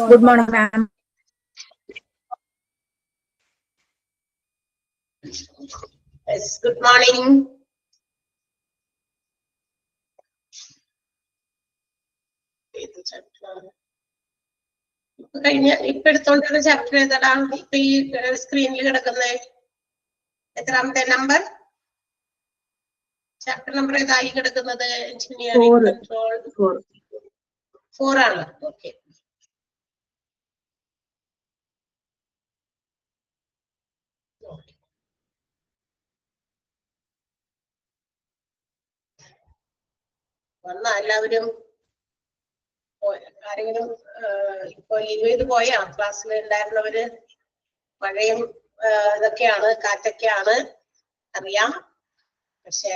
Good morning, ma'am. Yes, good morning. ഇപ്പൊ എടുത്തോണ്ടിരുന്ന chapter ഏതാടാ? ഇപ്പൊ ഈ സ്ക്രീനിൽ കിടക്കുന്നേ എത്രാമത്തെ നമ്പർ? ചാപ്റ്റർ നമ്പർ ഏതായി കിടക്കുന്നത്? എഞ്ചിനീയറിംഗ് കൺട്രോൾ 4 ആണ്. ഓക്കെ, വന്ന എല്ലാവരും ആരെങ്കിലും ഇപ്പൊ ലീവ് ചെയ്ത് പോയാ? ക്ലാസ്സിൽ ഉണ്ടായിരുന്നവര്? മഴയും ഇതൊക്കെയാണ്, കാറ്റൊക്കെയാണ് അറിയാം. പക്ഷെ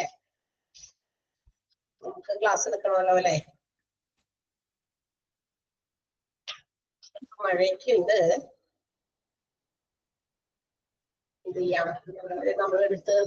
നമുക്ക് ക്ലാസ് എടുക്കണമല്ലോ അല്ലെ? മഴയൊക്കെയുണ്ട്. എന്ത് ചെയ്യാം, നമ്മളെടുത്ത്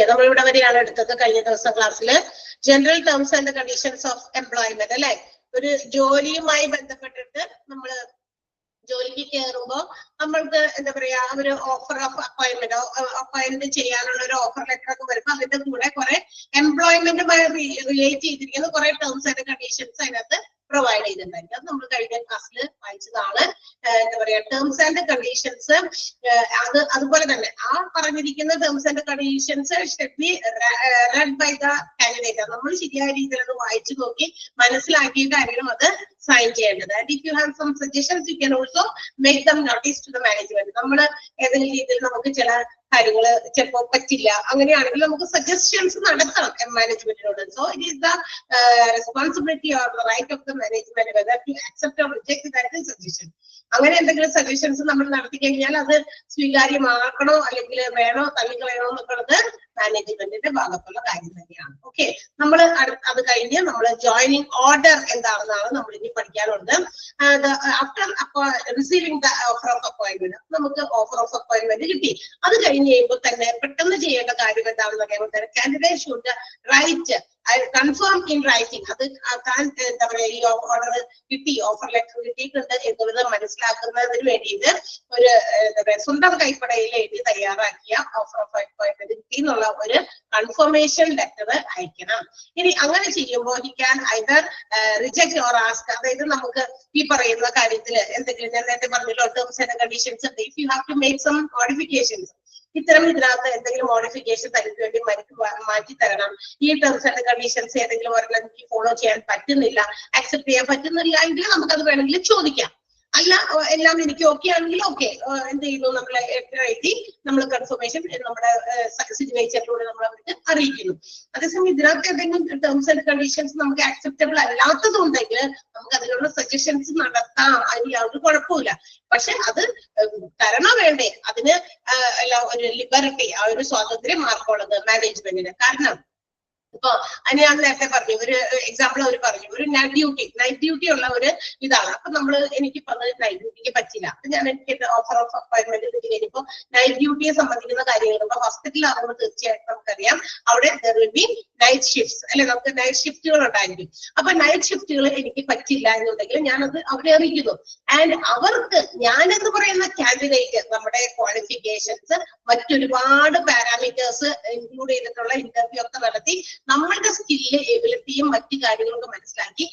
നമ്മളിവിടെ വരെയാണ് എടുത്തത്. കഴിഞ്ഞ ദിവസം ക്ലാസ്സില് general terms and conditions of employment അല്ലെ? ഒരു ജോലിയുമായി ബന്ധപ്പെട്ടിട്ട് നമ്മള് ജോലിക്ക് കയറുമ്പോ നമ്മൾക്ക് എന്താ പറയാ, ഒരു ഓഫർ ഓഫ് അപ്പോയിന്റ്മെന്റ് ചെയ്യാനുള്ള ഒരു ഓഫർ ലെറ്റർ ഒക്കെ വരുമ്പോ അതിന്റെ കൂടെ കുറെ എംപ്ലോയ്മെന്റുമായി റിലേറ്റ് ചെയ്തിരിക്കുന്ന കുറെ ടേംസ് ആൻഡ് കണ്ടീഷൻസ് അതിനകത്ത് പ്രൊവൈഡ് ചെയ്തിട്ടുണ്ടായിരിക്കും. അത് നമ്മൾ കഴിഞ്ഞ ക്ലാസ്സിൽ വായിച്ചതാണ്. എന്താ പറയാ, ടേംസ് ആൻഡ് കണ്ടീഷൻസ്. അതുപോലെ തന്നെ ആ പറഞ്ഞിരിക്കുന്ന terms and conditions should be read by the candidate. നമ്മൾ ശരിയായ രീതിയിൽ അത് വായിച്ചു നോക്കി മനസ്സിലാക്കിയിട്ടായിരിക്കണം അത് സൈൻ ചെയ്യേണ്ടത്. And if you have some suggestions you can also make them notice to the management. നമ്മൾ ഏതെങ്കിലും രീതിയിൽ നമുക്ക് ചില കാര്യങ്ങൾ ചിലപ്പോ പറ്റില്ല, അങ്ങനെയാണെങ്കിൽ നമുക്ക് സജഷൻസ് നടത്തണം മാനേജ്മെന്റിനോട്. So it is the responsibility or the right of the management whether to accept or reject that suggestion. അങ്ങനെ എന്തെങ്കിലും സജഷൻസ് നമ്മൾ നടത്തി കഴിഞ്ഞാൽ അത് സ്വീകാര്യമാക്കണോ അല്ലെങ്കിൽ വേണോ തള്ളിക്കളയണോ എന്നുള്ളത് മാനേജ്മെന്റിന്റെ ഭാഗത്തുള്ള കാര്യം തന്നെയാണ്. ഓക്കെ, നമ്മൾ അത് കഴിഞ്ഞ് നമ്മൾ ജോയിനിങ് ഓർഡർ എന്താണെന്നാണ് നമ്മൾ ഇനി പഠിക്കാനുള്ളത്. After receiving the offer of appointment, നമുക്ക് ഓഫർ ഓഫ് അപ്പോയിന്റ്മെന്റ് കിട്ടി. അത് കഴിഞ്ഞ് കഴിയുമ്പോൾ തന്നെ പെട്ടെന്ന് ചെയ്യേണ്ട കാര്യം എന്താണെന്ന് പറയുമ്പോൾ candidate should write confirm in writing. അത് താൻ എന്താ പറയാ, ഈ ഓർഡർ കിട്ടി, ഓഫർ ലെറ്റർ കിട്ടിയിട്ടുണ്ട് എന്നുള്ളത് മനസ്സിലാക്കുന്നതിന് വേണ്ടിയിട്ട് ഒരു എന്താ പറയാ സ്വന്തം കൈപ്പടയിൽ എഴുതി തയ്യാറാക്കിയ ഓഫർ ഓഫ് അപ്പോയിന്റ്മെന്റ് കിട്ടി എന്നുള്ള ഒരു കൺഫർമേഷൻ ലെറ്റർ അയക്കണം. ഇനി അങ്ങനെ ചെയ്യുമ്പോൾ he can either reject or ask. അതായത് നമുക്ക് ഈ പറയുന്ന കാര്യത്തിൽ എന്തെങ്കിലും, ഞാൻ നേരത്തെ പറഞ്ഞല്ലോ ടേംസ് ആൻഡ് കണ്ടീഷൻസ് ഉണ്ട്. If you have to make some modifications, ഇതിനകത്ത് എന്തെങ്കിലും മോഡിഫിക്കേഷൻ തനിക്ക് വേണ്ടി മാറ്റി തരണം, ഈ ടേംസ് ആൻഡ് കണ്ടീഷൻസ് ഏതെങ്കിലും ഒരെണ്ണം എനിക്ക് ഫോളോ ചെയ്യാൻ പറ്റുന്നില്ല, അക്സെപ്റ്റ് ചെയ്യാൻ പറ്റുന്നില്ല എങ്കിൽ നമുക്കത് വേണമെങ്കിൽ ചോദിക്കാം. അല്ല, എല്ലാം എനിക്ക് ഓക്കെ ആണെങ്കിൽ ഓക്കെ, എന്ത് ചെയ്യുന്നു, നമ്മൾ എഴുതി നമ്മൾ കൺഫർമേഷൻ നമ്മുടെ സിഗ്നേച്ചറിലൂടെ നമ്മൾ അവർക്ക് അറിയിക്കുന്നു. അതേസമയം ഇതിനകത്ത് എന്തെങ്കിലും ടേംസ് ആൻഡ് കണ്ടീഷൻസ് നമുക്ക് അക്സെപ്റ്റബിൾ അല്ലാത്തതുണ്ടെങ്കിൽ നമുക്ക് അതിനുള്ള സജഷൻസ് നടത്താം, അതിൽ യാതൊരു കുഴപ്പമില്ല. പക്ഷെ അത് തരണോ വേണ്ടേ, അതിന് ഒരു ലിബർട്ടി, ആ ഒരു സ്വാതന്ത്ര്യം ആർക്കുള്ളത്? മാനേജ്മെന്റിന്. കാരണം ഇപ്പൊ ഞാൻ നേരത്തെ പറഞ്ഞു, ഒരു എക്സാമ്പിൾ അവർ പറഞ്ഞു, ഒരു നൈറ്റ് ഡ്യൂട്ടി ഉള്ള ഒരു ഇതാണ്. അപ്പൊ എനിക്ക് നൈറ്റ് ഡ്യൂട്ടിക്ക് പറ്റില്ല. അപ്പൊ എനിക്ക് ഓഫർ ഓഫ് അപ്പോയിന്റ്മെന്റ് കിട്ടി കഴിഞ്ഞപ്പോ നൈറ്റ് ഡ്യൂട്ടിയെ സംബന്ധിക്കുന്ന കാര്യങ്ങൾ ഇപ്പൊ ഹോസ്പിറ്റലിലാകുമ്പോൾ തീർച്ചയായിട്ടും നമുക്കറിയാം അവിടെ നൈറ്റ് ഷിഫ്റ്റ്സ് അല്ലെ, നമുക്ക് നൈറ്റ് ഷിഫ്റ്റുകൾ ഉണ്ടായിരിക്കും. അപ്പൊ നൈറ്റ് ഷിഫ്റ്റുകൾ എനിക്ക് പറ്റില്ല എന്നുണ്ടെങ്കിൽ ഞാനത് അവരെ അറിയിക്കുന്നു. ആൻഡ് അവർക്ക് ഞാനെന്ന് പറയുന്ന കാൻഡിഡേറ്റ് നമ്മുടെ ക്വാളിഫിക്കേഷൻസ് മറ്റൊരുപാട് പാരാമീറ്റേഴ്സ് ഇൻക്ലൂഡ് ചെയ്തിട്ടുള്ള ഇന്റർവ്യൂ ഒക്കെ നടത്തി നമ്മളുടെ സ്കില്ല്, എബിലിറ്റിയും മറ്റു കാര്യങ്ങളൊക്കെ മനസ്സിലാക്കി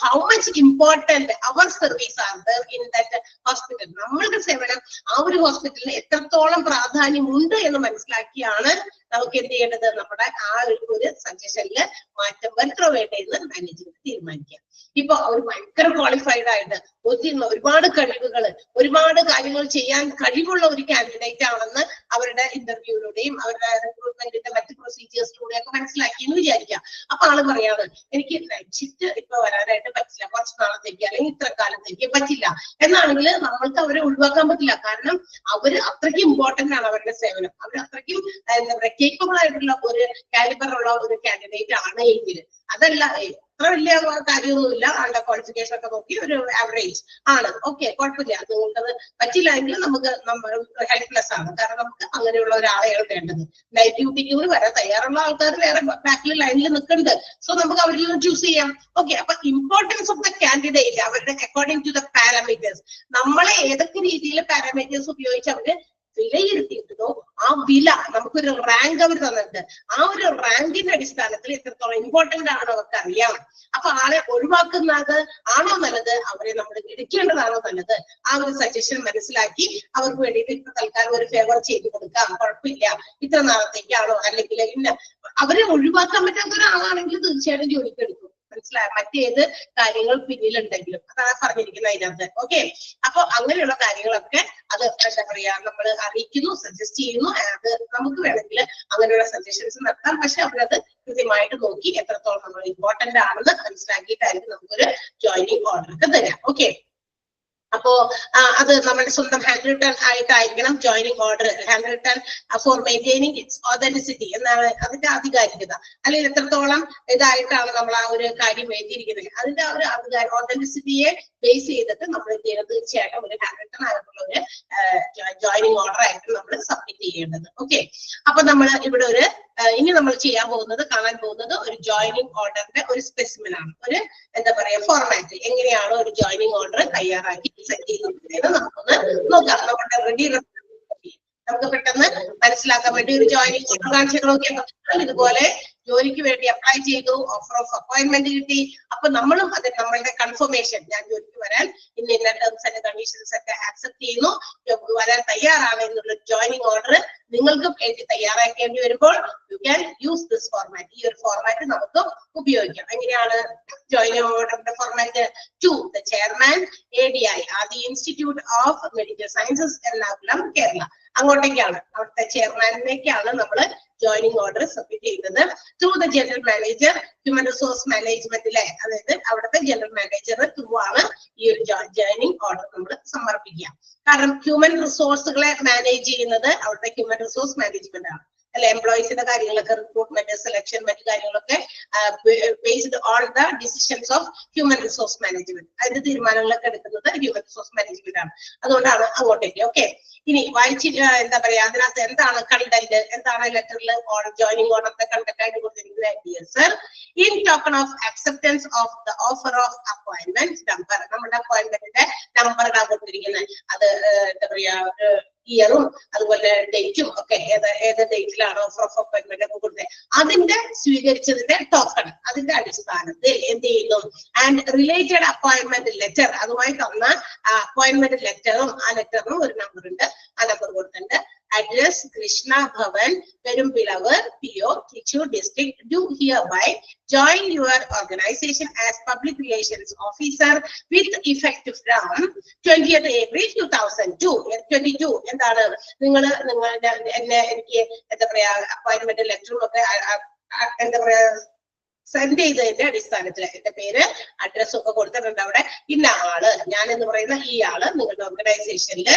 how much important our service are there in that hospital. നമ്മളുടെ സേവനം ആ ഒരു ഹോസ്പിറ്റലിന് എത്രത്തോളം പ്രാധാന്യമുണ്ട് എന്ന് മനസ്സിലാക്കിയാണ് നമുക്ക് എന്ത് ചെയ്യേണ്ടത്, നമ്മുടെ ആ ഒരു സജഷനിൽ മാറ്റം വരുത്തണോ വേണ്ടതെന്ന് മാനേജ്മെന്റ് തീരുമാനിക്കാം. ഇപ്പൊ അവർ ഭയങ്കര ക്വാളിഫൈഡ് ആയിട്ട് ഒരുപാട് കഴിവുകൾ, ഒരുപാട് കാര്യങ്ങൾ ചെയ്യാൻ കഴിവുള്ള ഒരു കാൻഡിഡേറ്റ് ആണെന്ന് അവരുടെ ഇന്റർവ്യൂയിലൂടെയും അവരുടെ റിക്രൂട്ട്മെന്റിന്റെ മറ്റ് പ്രൊസീജിയേഴ്സിലൂടെയും ഒക്കെ മനസ്സിലാക്കി എന്ന് വിചാരിക്കാം. അപ്പൊ ആള് പറയാണ് എനിക്ക് നൈറ്റ് ഷിഫ്റ്റ് ഇപ്പൊ വരാനായിട്ട് പറ്റില്ല, കുറച്ച് നാളത്തേക്ക് അല്ലെങ്കിൽ ഇത്ര കാലത്തേക്ക് പറ്റില്ല എന്നാണെങ്കിൽ നമ്മൾക്ക് അവരെ ഒഴിവാക്കാൻ പറ്റില്ല. കാരണം അവര് അത്രയ്ക്ക് ഇമ്പോർട്ടന്റ് ആണ് അവരുടെ സേവനം. അവർ അത്രയ്ക്കും എന്താ പറയുക കേപ്പബിൾ ആയിട്ടുള്ള ഒരു കാലിബർ ഉള്ള ഒരു കാൻഡിഡേറ്റ് ആണ് എങ്കിൽ, അതല്ല അത്ര വലിയ കാര്യമൊന്നുമില്ല, ആളുടെ ക്വാളിഫിക്കേഷൻ ഒക്കെ നോക്കി ഒരു ആവറേജ് ആണ്, ഓക്കെ കുഴപ്പമില്ല, നിങ്ങൾക്കത് പറ്റില്ല എങ്കിൽ നമുക്ക് ഹെൽപ്ലെസ് ആണ്. കാരണം നമുക്ക് അങ്ങനെയുള്ള ഒരാളെയാണ് വേണ്ടത്. നൈറ്റ് ഡ്യൂട്ടിക്ക് കൂടി വരാൻ തയ്യാറുള്ള ആൾക്കാർ വേറെ ബാക്കിൽ ലൈനിൽ നിൽക്കുന്നുണ്ട്. സോ നമുക്ക് അവരിൽ നിന്ന് ചൂസ് ചെയ്യാം. ഓക്കെ, അപ്പൊ ഇമ്പോർട്ടൻസ് ഓഫ് ദ കാൻഡിഡേറ്റ് അവരുടെ അക്കോർഡിംഗ് ടു ദ പാരാമീറ്റേഴ്സ്, നമ്മളെ ഏതൊക്കെ രീതിയിൽ പാരാമീറ്റേഴ്സ് ഉപയോഗിച്ച് അവര് വിലയിരുത്തിയിട്ടുണ്ടോ ആ വില, നമുക്കൊരു റാങ്ക് അവർ തന്നിട്ടുണ്ട്, ആ ഒരു റാങ്കിന്റെ അടിസ്ഥാനത്തിൽ എത്രത്തോളം ഇമ്പോർട്ടന്റ് ആണോ അവർക്ക് അറിയാം. അപ്പൊ ആളെ ഒഴിവാക്കുന്നത് ആണോ നല്ലത്, അവരെ നമ്മൾ എടുക്കേണ്ടതാണോ നല്ലത്, ആ ഒരു സജഷൻ മനസ്സിലാക്കി അവർക്ക് വേണ്ടിയിട്ട് ഇപ്പൊ തൽക്കാലം ഒരു ഫേവർ ചെയ്ത് കൊടുക്കാം, കുഴപ്പമില്ല, ഇത്ര നാളത്തേക്കാണോ, അല്ലെങ്കിൽ ഇന്ന അവരെ ഒഴിവാക്കാൻ പറ്റാത്ത ഒരാളാണെങ്കിൽ തീർച്ചയായിട്ടും ജോലിക്ക് എടുക്കും. മനസ്സിലായ മറ്റേത് കാര്യങ്ങൾ പിന്നിലുണ്ടെങ്കിലും അതാണ് പറഞ്ഞിരിക്കുന്നത് അതിനകത്ത്. ഓക്കെ, അപ്പൊ അങ്ങനെയുള്ള കാര്യങ്ങളൊക്കെ അത് എന്താ പറയാ നമ്മൾ അറിയിക്കുന്നു, സജസ്റ്റ് ചെയ്യുന്നു. അത് നമുക്ക് വേണമെങ്കിൽ അങ്ങനെയുള്ള സജഷൻസ് നടത്താം. പക്ഷെ അവരത് കൃത്യമായിട്ട് നോക്കി എത്രത്തോളം നമ്മൾ ഇമ്പോർട്ടന്റ് ആണെന്ന് മനസ്സിലാക്കിയിട്ടായിരിക്കും നമുക്കൊരു ജോയിനിങ് ഓർഡർ ഒക്കെ തരാം. ഓക്കെ, അപ്പോ അത് നമ്മുടെ സ്വന്തം ഹാൻഡ് റിട്ടൺ ആയിട്ടായിരിക്കണം joining order. Hand written for maintaining its authenticity എന്നാണ് അതിന്റെ ആധികാരികത. അല്ലെങ്കിൽ എത്രത്തോളം ഇതായിട്ടാണ് നമ്മൾ ആ ഒരു കാര്യം എഴുതിയിരിക്കുന്നത്, അതിന്റെ ആ ഒരു ഓതന്റിസിറ്റിയെ ബേസ് ചെയ്തിട്ട് നമ്മൾ എന്ത് ചെയ്യണം, തീർച്ചയായിട്ടും ഒരു ഹാൻഡ് റിട്ടൺ ആയിട്ടുള്ള ഒരു ജോയിനിങ് ഓർഡർ ആയിരിക്കും നമ്മൾ സബ്മിറ്റ് ചെയ്യേണ്ടത്. ഓക്കെ, അപ്പൊ നമ്മൾ ഇവിടെ ഒരു ഇനി നമ്മൾ ചെയ്യാൻ പോകുന്നത്, കാണാൻ പോകുന്നത് ഒരു ജോയിനിങ് ഓർഡറിന്റെ ഒരു സ്പെസിമെൻ ആണ്. ഒരു എന്താ പറയാ ഫോർമാറ്റ്, എങ്ങനെയാണോ ഒരു ജോയിനിങ് ഓർഡർ തയ്യാറാക്കി സെറ്റ് ചെയ്യുന്നത് നമുക്കൊന്ന് നോക്കാം. നമ്മുടെ റെഡി നമുക്ക് പെട്ടെന്ന് മനസ്സിലാക്കാൻ വേണ്ടി ഒരു ജോയിനിങ് ഓർഡർ കാണിച്ചു നോക്കിയാൽ ഇതുപോലെ ജോലിക്ക് വേണ്ടി അപ്ലൈ ചെയ്തു, ഓഫർ ഓഫ് അപ്പോയിന്റ്മെന്റ് കിട്ടി. അപ്പൊ നമ്മളും അത് നമ്മളുടെ കൺഫർമേഷൻ, ഞാൻ ജോലിക്ക് വരാൻ ഇന്ന ടേംസ് ആൻഡ് കണ്ടീഷൻസ് ഒക്കെ ആക്സെപ്റ്റ് ചെയ്യുന്നു, വരാൻ തയ്യാറാണ് എന്നുള്ള ജോയിനിങ് ഓർഡർ നിങ്ങൾക്കും എഴുതി തയ്യാറാക്കേണ്ടി വരുമ്പോൾ you can use this format. ഈ ഒരു ഫോർമാറ്റ് നമുക്ക് ഉപയോഗിക്കാം. എങ്ങനെയാണ് ജോയിനിങ് ഓർഡറിന്റെ format? To the chairman ADI Adi institute of medical sciences Ernakulam Kerala, അങ്ങോട്ടേക്കാണ്, അവിടുത്തെ ചെയർമാനിലേക്കാണ് നമ്മൾ ജോയിനിങ് ഓർഡർ സബ്മിറ്റ് ചെയ്യുന്നത്. Through the general manager human resource മാനേജ്മെന്റിലെ, അതായത് അവിടുത്തെ ജനറൽ മാനേജർ ത്രൂ ആണ് ഈ ഒരു ജോയിനിങ് ഓർഡർ നമ്മൾ സമർപ്പിക്കുക. കാരണം ഹ്യൂമൻ റിസോഴ്സുകളെ മാനേജ് ചെയ്യുന്നത് അവിടുത്തെ ഹ്യൂമൻ റിസോഴ്സ് മാനേജ്മെന്റ് ആണ്, അല്ലെ? എംപ്ലോയീസിന്റെ കാര്യങ്ങളൊക്കെ, റിക്രൂട്ട്മെന്റ്, സെലക്ഷൻ, മറ്റു കാര്യങ്ങളൊക്കെ based on the decisions of human resource management. അതിന്റെ തീരുമാനങ്ങളൊക്കെ എടുക്കുന്നത് ഹ്യൂമൻ റിസോഴ്സ് മാനേജ്മെന്റ് ആണ്. അതുകൊണ്ടാണ് അങ്ങോട്ടേക്ക്. ഓക്കെ, ഇനി വായിച്ച് എന്താ പറയാ അതിനകത്ത് എന്താണ് കണ്ടന്റ്, എന്താണ് ലെറ്ററിൽ ജോയിനിങ് ഓർഡറിന്റെ കണ്ടന്റ് ആയിട്ട് കൊടുത്തിരിക്കുന്നത്? Dear sir, in token of acceptance of the offer of appointment number, നമ്മുടെ അപ്പോയിന്റ്മെന്റിന്റെ നമ്പറാണ് കൊടുത്തിരിക്കുന്നത്. അത് എന്താ പറയാ ഇയറും അതുപോലെ ഡേറ്റും ഒക്കെ ഏത് ഡേറ്റിലാണ് ഓഫർ ഓഫ് അപ്പോയിന്റ്മെന്റ് ഒക്കെ കൊടുത്തത്, അതിന്റെ സ്വീകരിച്ചതിന്റെ ടോക്കൺ, അതിന്റെ അടിസ്ഥാനത്തിൽ എന്ത് ചെയ്യുന്നു? ആൻഡ് റിലേറ്റഡ് അപ്പോയിന്റ്മെന്റ് ലെറ്റർ, അതുമായി തന്ന അപ്പോയിന്റ്മെന്റ് ലെറ്ററും, ആ ലെറ്ററിനും ഒരു നമ്പർ ഉണ്ട്, ആ നമ്പർ കൊടുത്തിട്ടുണ്ട്. Address Krishna Bhavan, Perumpilavu, PO, Trichy district. Do hereby join your organization as public relations officer with effect from 20th April 2022. എന്താണ് നിങ്ങളുടെ എനിക്ക് എന്താ പറയാ അപ്പോയിന്റ്മെന്റ് ലെറ്ററും ഒക്കെ എന്താ പറയാ സെൻഡ് ചെയ്തതിന്റെ അടിസ്ഥാനത്തിൽ എന്റെ പേര്, അഡ്രസ്സും ഒക്കെ കൊടുത്തിട്ടുണ്ട്. അവിടെ ഇന്ന ആള്, ഞാൻ എന്ന് പറയുന്ന ഈ ആള് നിങ്ങളുടെ ഓർഗനൈസേഷനിൽ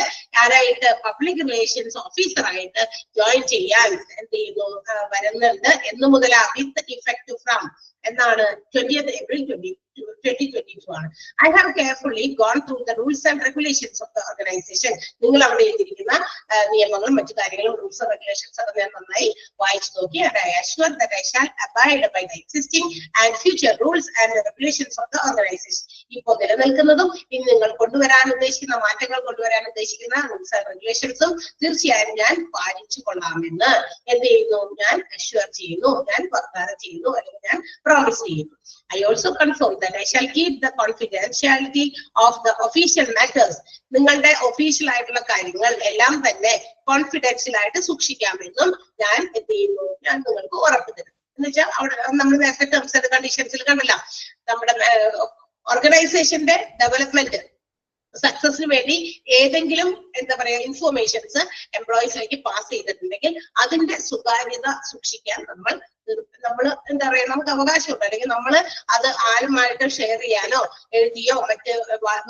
ആരായിട്ട് പബ്ലിക് റിലേഷൻസ് ഓഫീസർ ആയിട്ട് ജോയിൻ ചെയ്യാൻ എന്ത് ചെയ്യുന്നു, വരുന്നുണ്ട് എന്ന് മുതലാ വിത്ത് ഇഫക്റ്റ് ഫ്രം എന്നാണ് 20th April 2022 ആണ്. I have carefully gone through the rules and regulations of the organization. നിങ്ങൾ അവിടെ എഴുതിയിരിക്കുന്ന നിയമങ്ങളും മറ്റു കാര്യങ്ങളും, റൂൾസ് ആൻഡ് റെഗുലേഷൻസ് ഒക്കെ ഞാൻ നന്നായി വായിച്ചു നോക്കി. And I assure that I shall abide by the existing and future rules and regulations of the organization. ഇപ്പോൾ നിലനിൽക്കുന്നതും ഇനി നിങ്ങൾ കൊണ്ടുവരാൻ ഉദ്ദേശിക്കുന്ന, മാറ്റങ്ങൾ കൊണ്ടുവരാൻ ഉദ്ദേശിക്കുന്ന റൂൾസ് ആൻഡ് റെഗുലേഷൻസും തീർച്ചയായും ഞാൻ പാലിച്ചു കൊള്ളാമെന്ന് എന്ത് ചെയ്യുന്നു, ഞാൻ അഷ്വർ ചെയ്യുന്നു, ഞാൻ വാഗ്ദാനം ചെയ്യുന്നു, അല്ലെങ്കിൽ ഞാൻ പ്രോമിസ് ചെയ്യുന്നു. I also confirm that I shall keep the confidentiality of the official matters. നിങ്ങളുടെ ഒഫീഷ്യൽ ആയിട്ടുള്ള കാര്യങ്ങൾ എല്ലാം തന്നെ കോൺഫിഡൻഷ്യൽ ആയിട്ട് സൂക്ഷിക്കാമെന്നും ഞാൻ എന്ത് ചെയ്യുന്നു, ഞാൻ നിങ്ങൾക്ക് ഉറപ്പ് തരുന്നു. എന്ന് വെച്ചാൽ അവിടെ നമ്മൾ നേരത്തെ ടേംസ് ആൻഡ് കണ്ടീഷൻസിൽ കണ്ടല്ല, നമ്മുടെ ഓർഗനൈസേഷന്റെ ഡെവലപ്മെന്റ് സക്സസിന് വേണ്ടി ഏതെങ്കിലും എന്താ പറയാ ഇൻഫോർമേഷൻസ് എംപ്ലോയീസിലേക്ക് പാസ് ചെയ്തിട്ടുണ്ടെങ്കിൽ അതിന്റെ സ്വകാര്യത സൂക്ഷിക്കാൻ നമ്മൾ എന്താ പറയാ നമുക്ക് അവകാശമുണ്ട്. അല്ലെങ്കിൽ നമ്മൾ അത് ആരുമായിട്ട് ഷെയർ ചെയ്യാനോ എഴുതിയോ മറ്റ്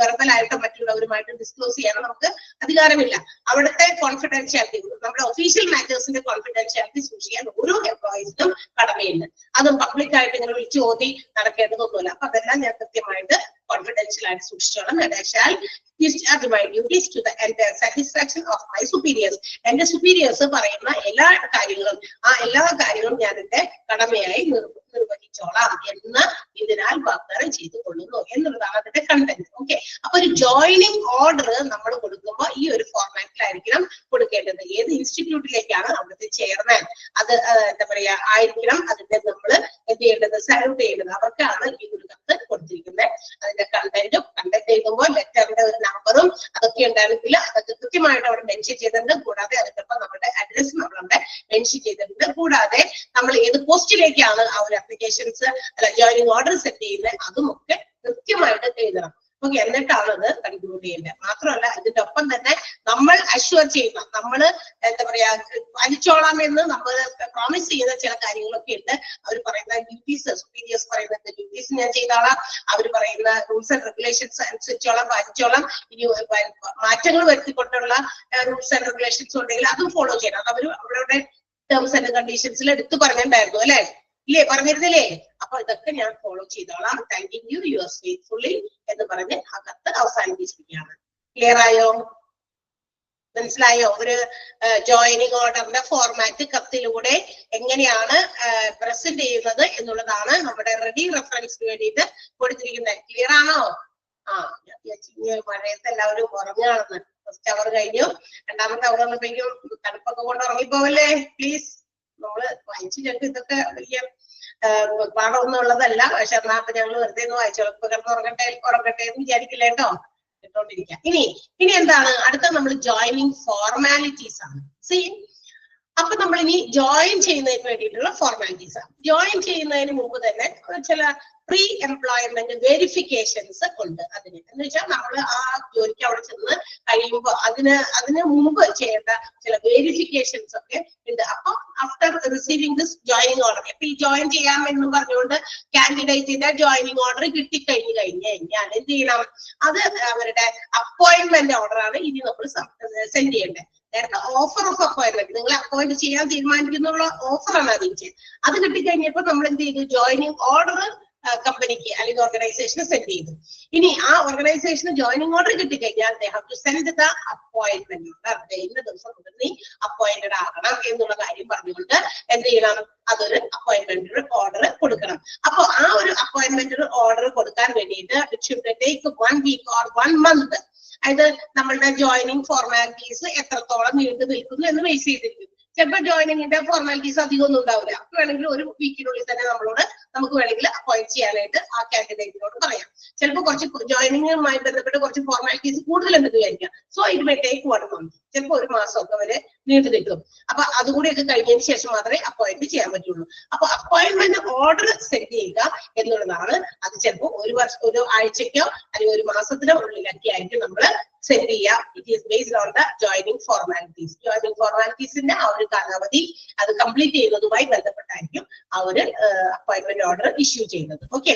വെർബലായിട്ടോ മറ്റുള്ളവരുമായിട്ട് ഡിസ്ക്ലോസ് ചെയ്യാനോ നമുക്ക് അധികാരമില്ല. അവിടുത്തെ കോൺഫിഡൻഷ്യാലിറ്റി, നമ്മുടെ ഒഫീഷ്യൽ മാറ്റേഴ്സിന്റെ കോൺഫിഡൻഷ്യാലിറ്റി സൂക്ഷിക്കാൻ ഓരോ എംപ്ലോയീസിനും കടമയുണ്ട്. അതും പബ്ലിക് ആയിട്ട് ഇങ്ങനെ വിളിച്ചു ഓതി നടക്കേണ്ടതൊന്നുമില്ല. അപ്പൊ അതെല്ലാം ഞാൻ കൃത്യമായിട്ട് കോൺഫിഡൻഷ്യൽ ആയിട്ട് സൂക്ഷിച്ചോളാം. That I shall discharge my duties to the entire satisfaction of my superiors. എന്റെ സുപ്പീരിയേഴ്സ് പറയുന്ന എല്ലാ കാര്യങ്ങളും ഞാൻ എന്റെ കടമയായി നിർവഹിച്ചോളാം എന്ന് ഇതിനാൽ വാഗ്ദാനം ചെയ്തു കൊള്ളുന്നു എന്നുള്ളതാണ് അതിന്റെ കണ്ടന്റ്. ഓക്കെ, അപ്പൊ ഒരു ജോയിനിങ് ഓർഡർ നമ്മൾ കൊടുക്കുമ്പോൾ ഈ ഒരു ഫോർമാറ്റിലായിരിക്കണം കൊടുക്കേണ്ടത്. ഏത് ഇൻസ്റ്റിറ്റ്യൂട്ടിലേക്കാണ് അവിടുത്തെ ചെയർമാൻ അത് എന്താ പറയാ ആയിരിക്കണം അതിന്റെ നമ്മൾ എന്ത് ചെയ്യേണ്ടത്, സല്യൂട്ട് ചെയ്യേണ്ടത്. അവർക്കാണ് ഈ ഒരു കത്ത് കൊടുത്തിരിക്കുന്നത്. അതിന്റെ കണ്ടന്റ് എഴുതുമ്പോൾ ലെറ്ററിന്റെ ഒരു നമ്പറും അതൊക്കെ ഉണ്ടായിരുന്നില്ല, അതൊക്കെ കൃത്യമായിട്ട് അവിടെ മെൻഷൻ ചെയ്തിട്ടുണ്ട്. കൂടാതെ അതിനൊപ്പം നമ്മുടെ അഡ്രസ് നമ്മളവിടെ മെൻഷൻ ചെയ്തിട്ടുണ്ട്. കൂടാതെ നമ്മൾ ഏത് പോസ്റ്റിലേക്കാണ് ആ ഒരു അപ്ലിക്കേഷൻസ് അല്ല ജോയിനിങ് ഓർഡർ സെറ്റ് ചെയ്യുന്നത് അതുമൊക്കെ കൃത്യമായിട്ട് എഴുതണം. ഓക്കെ, എന്നിട്ടാണ് അത് കൺക്ലൂഡ് ചെയ്യേണ്ടത്. മാത്രമല്ല ഇതിന്റെ ഒപ്പം തന്നെ നമ്മൾ അഷ്വർ ചെയ്യുന്ന, നമ്മൾ എന്താ പറയാ അനിച്ചോളാം എന്ന് നമ്മൾ പ്രോമിസ് ചെയ്യുന്ന ചില കാര്യങ്ങളൊക്കെ ഉണ്ട്. അവർ പറയുന്ന ഡ്യൂട്ടീസ്, സുപ്പീരിയേഴ്സ് പറയുന്ന ഡ്യൂട്ടീസ് ഞാൻ ചെയ്തോളാം, അവർ പറയുന്ന റൂൾസ് ആൻഡ് റെഗുലേഷൻസ് അനുസരിച്ചോളാം, പാലിച്ചോളാം. ഇനി മാറ്റങ്ങൾ വരുത്തിക്കൊണ്ടുള്ള റൂൾസ് ആൻഡ് റെഗുലേഷൻസ് ഉണ്ടെങ്കിൽ അതും ഫോളോ ചെയ്യണം. അത് അവരുടെ ടേംസ് ആൻഡ് കണ്ടീഷൻസിൽ എടുത്ത് പറഞ്ഞിട്ടുണ്ടായിരുന്നു അല്ലെ, ഇല്ലേ, പറഞ്ഞിരുന്നില്ലേ? അപ്പൊ ഇതൊക്കെ ഞാൻ ഫോളോ ചെയ്തോളാം. താങ്കിങ് യു, യുവേഴ്സ് ഫെയ്ത്ത്ഫുള്ളി എന്ന് പറഞ്ഞ് ആ കത്ത് അവസാനിപ്പിച്ചിരിക്കുകയാണ്. ക്ലിയർ ആയോ? മനസ്സിലായോ? ഒരു ജോയിനിങ് ഓർഡറിന്റെ ഫോർമാറ്റ് കത്തിലൂടെ എങ്ങനെയാണ് പ്രസന്റ് ചെയ്യുന്നത് എന്നുള്ളതാണ് നമ്മുടെ റെഡി റെഫറൻസിന് വേണ്ടിയിട്ട് കൊടുത്തിരിക്കുന്നത്. ക്ലിയർ ആണോ? മഴയത്ത് എല്ലാവരും ഉറങ്ങുകയാണെന്ന്. ഫസ്റ്റ് അവർ കഴിഞ്ഞു, രണ്ടാമത്തെ അവർ വന്നപ്പോഴേക്കും തണുപ്പൊക്കെ കൊണ്ട് ഉറങ്ങിപ്പോവല്ലേ പ്ലീസ്. നമ്മള് വായിച്ചു ഞങ്ങൾക്ക് ഇതൊക്കെ വലിയ പാഠമൊന്നും ഉള്ളതല്ല, പക്ഷെ എന്നാ അപ്പൊ ഞങ്ങൾ വെറുതെ ഒന്ന് വായിച്ചോളൂ. ഇപ്പൊ കിടന്ന് ഉറങ്ങട്ടെ എന്ന് വിചാരിക്കില്ല കേട്ടോ, ഇട്ടോണ്ടിരിക്കാം. ഇനി എന്താണ് അടുത്ത? നമ്മൾ ജോയിനിങ് ഫോർമാലിറ്റീസ് ആണ്. സി, അപ്പൊ നമ്മൾ ഇനി ജോയിൻ ചെയ്യുന്നതിന് വേണ്ടിയിട്ടുള്ള ഫോർമാലിറ്റീസ് ആണ്. ജോയിൻ ചെയ്യുന്നതിന് മുമ്പ് തന്നെ ചില പ്രീ എംപ്ലോയ്മെന്റ് വെരിഫിക്കേഷൻസ് ഉണ്ട്. അതിന് എന്ന് വെച്ചാൽ നമ്മൾ ആ ജോലിക്ക് അവിടെ ചെന്ന് കഴിയുമ്പോൾ അതിന് മുമ്പ് ചെയ്യേണ്ട ചില വെരിഫിക്കേഷൻസ് ഒക്കെ ഉണ്ട്. അപ്പൊ after receiving this joining order, ഇപ്പൊ ഈ ജോയിൻ ചെയ്യാമെന്ന് പറഞ്ഞുകൊണ്ട് കാൻഡിഡേറ്റിന്റെ ജോയിനിങ് ഓർഡർ കിട്ടിക്കഴിഞ്ഞു കഴിഞ്ഞാൽ എന്ത് ചെയ്യണം? അത് അവരുടെ അപ്പോയിന്റ്മെന്റ് ഓർഡർ ആണ് ഇനി നമ്മൾ സെൻഡ് ചെയ്യേണ്ടത്. നേരത്തെ ഓഫർ ഓഫ് അപ്പോയിന്റ്മെന്റ്, നിങ്ങൾ അപ്പോയിന്റ് ചെയ്യാൻ തീരുമാനിക്കുന്നുള്ള ഓഫറാണ് അറിയിച്ചത്. അത് കിട്ടിക്കഴിഞ്ഞപ്പോൾ നമ്മൾ എന്ത് ചെയ്തു? ജോയിനിങ് ഓർഡർ കമ്പനിക്ക് അല്ലെങ്കിൽ ഓർഗനൈസേഷന് സെൻഡ് ചെയ്തു. ഇനി ആ ഓർഗനൈസേഷന് ജോയിനിങ് ഓർഡർ കിട്ടിക്കഴിഞ്ഞാൽ they have to send the appointment order. ഇന്ന ദിവസം മുതൽ നീ അപ്പോയിന്റഡ് ആകണം എന്നുള്ള കാര്യം പറഞ്ഞുകൊണ്ട് എന്ത് ചെയ്യണം? അതൊരു അപ്പോയിന്റ്മെന്റ് ഓർഡർ കൊടുക്കണം. അപ്പൊ ആ ഒരു അപ്പോയിന്റ്മെന്റ് ഓർഡർ കൊടുക്കാൻ വേണ്ടിയിട്ട് it should take 1 week or 1 month. അതായത് നമ്മളുടെ ജോയിനിങ് ഫോർമാലിറ്റീസ് എത്രത്തോളം നീണ്ടു നിൽക്കുന്നു എന്ന് ബേസ് ചെയ്തിരിക്കും. ചിലപ്പോൾ ജോയിനിങ്ങിന്റെ ഫോർമാലിറ്റീസ് അധികം ഒന്നും ഉണ്ടാവില്ല. അപ്പൊ വേണമെങ്കിൽ ഒരു വീക്കിനുള്ളിൽ തന്നെ നമുക്ക് വേണമെങ്കിൽ അപ്പോയിന്റ് ചെയ്യാനായിട്ട് ആ കാൻഡിഡേറ്റിനോട് പറയാം. ചിലപ്പോൾ കുറച്ച് ജോയിനിങ്ങുമായി ബന്ധപ്പെട്ട് കുറച്ച് ഫോർമാലിറ്റീസ് കൂടുതലുണ്ടെന്ന് വിചാരിക്കാം. So it may take 1 month, ചിലപ്പോൾ 1 മാസമൊക്കെ വരെ നീണ്ടു നിൽക്കും. അപ്പൊ അതുകൂടിയൊക്കെ കഴിഞ്ഞതിന് ശേഷം മാത്രമേ അപ്പോയിന്റ് ചെയ്യാൻ പറ്റുള്ളൂ. അപ്പൊ അപ്പോയിന്റ്മെന്റ് ഓർഡർ സെറ്റ് ചെയ്യുക എന്നുള്ളതാണ്. അത് ചിലപ്പോൾ ഒരു ആഴ്ചക്കോ അല്ലെങ്കിൽ 1 മാസത്തിനോ ഉള്ളിലൊക്കെ ആയിരിക്കും നമ്മൾ സെറ്റ് ചെയ്യുക. It is based on the joining formalities. Joining ഫോർമാലിറ്റീസിന്റെ ആ ഒരു കാലാവധി അത് കംപ്ലീറ്റ് ചെയ്യുന്നതുമായി ബന്ധപ്പെട്ടായിരിക്കും ആ ഒരു അപ്പോയിന്റ്മെന്റ് ഓർഡർ ഇഷ്യൂ ചെയ്യുന്നത്. ഓക്കെ,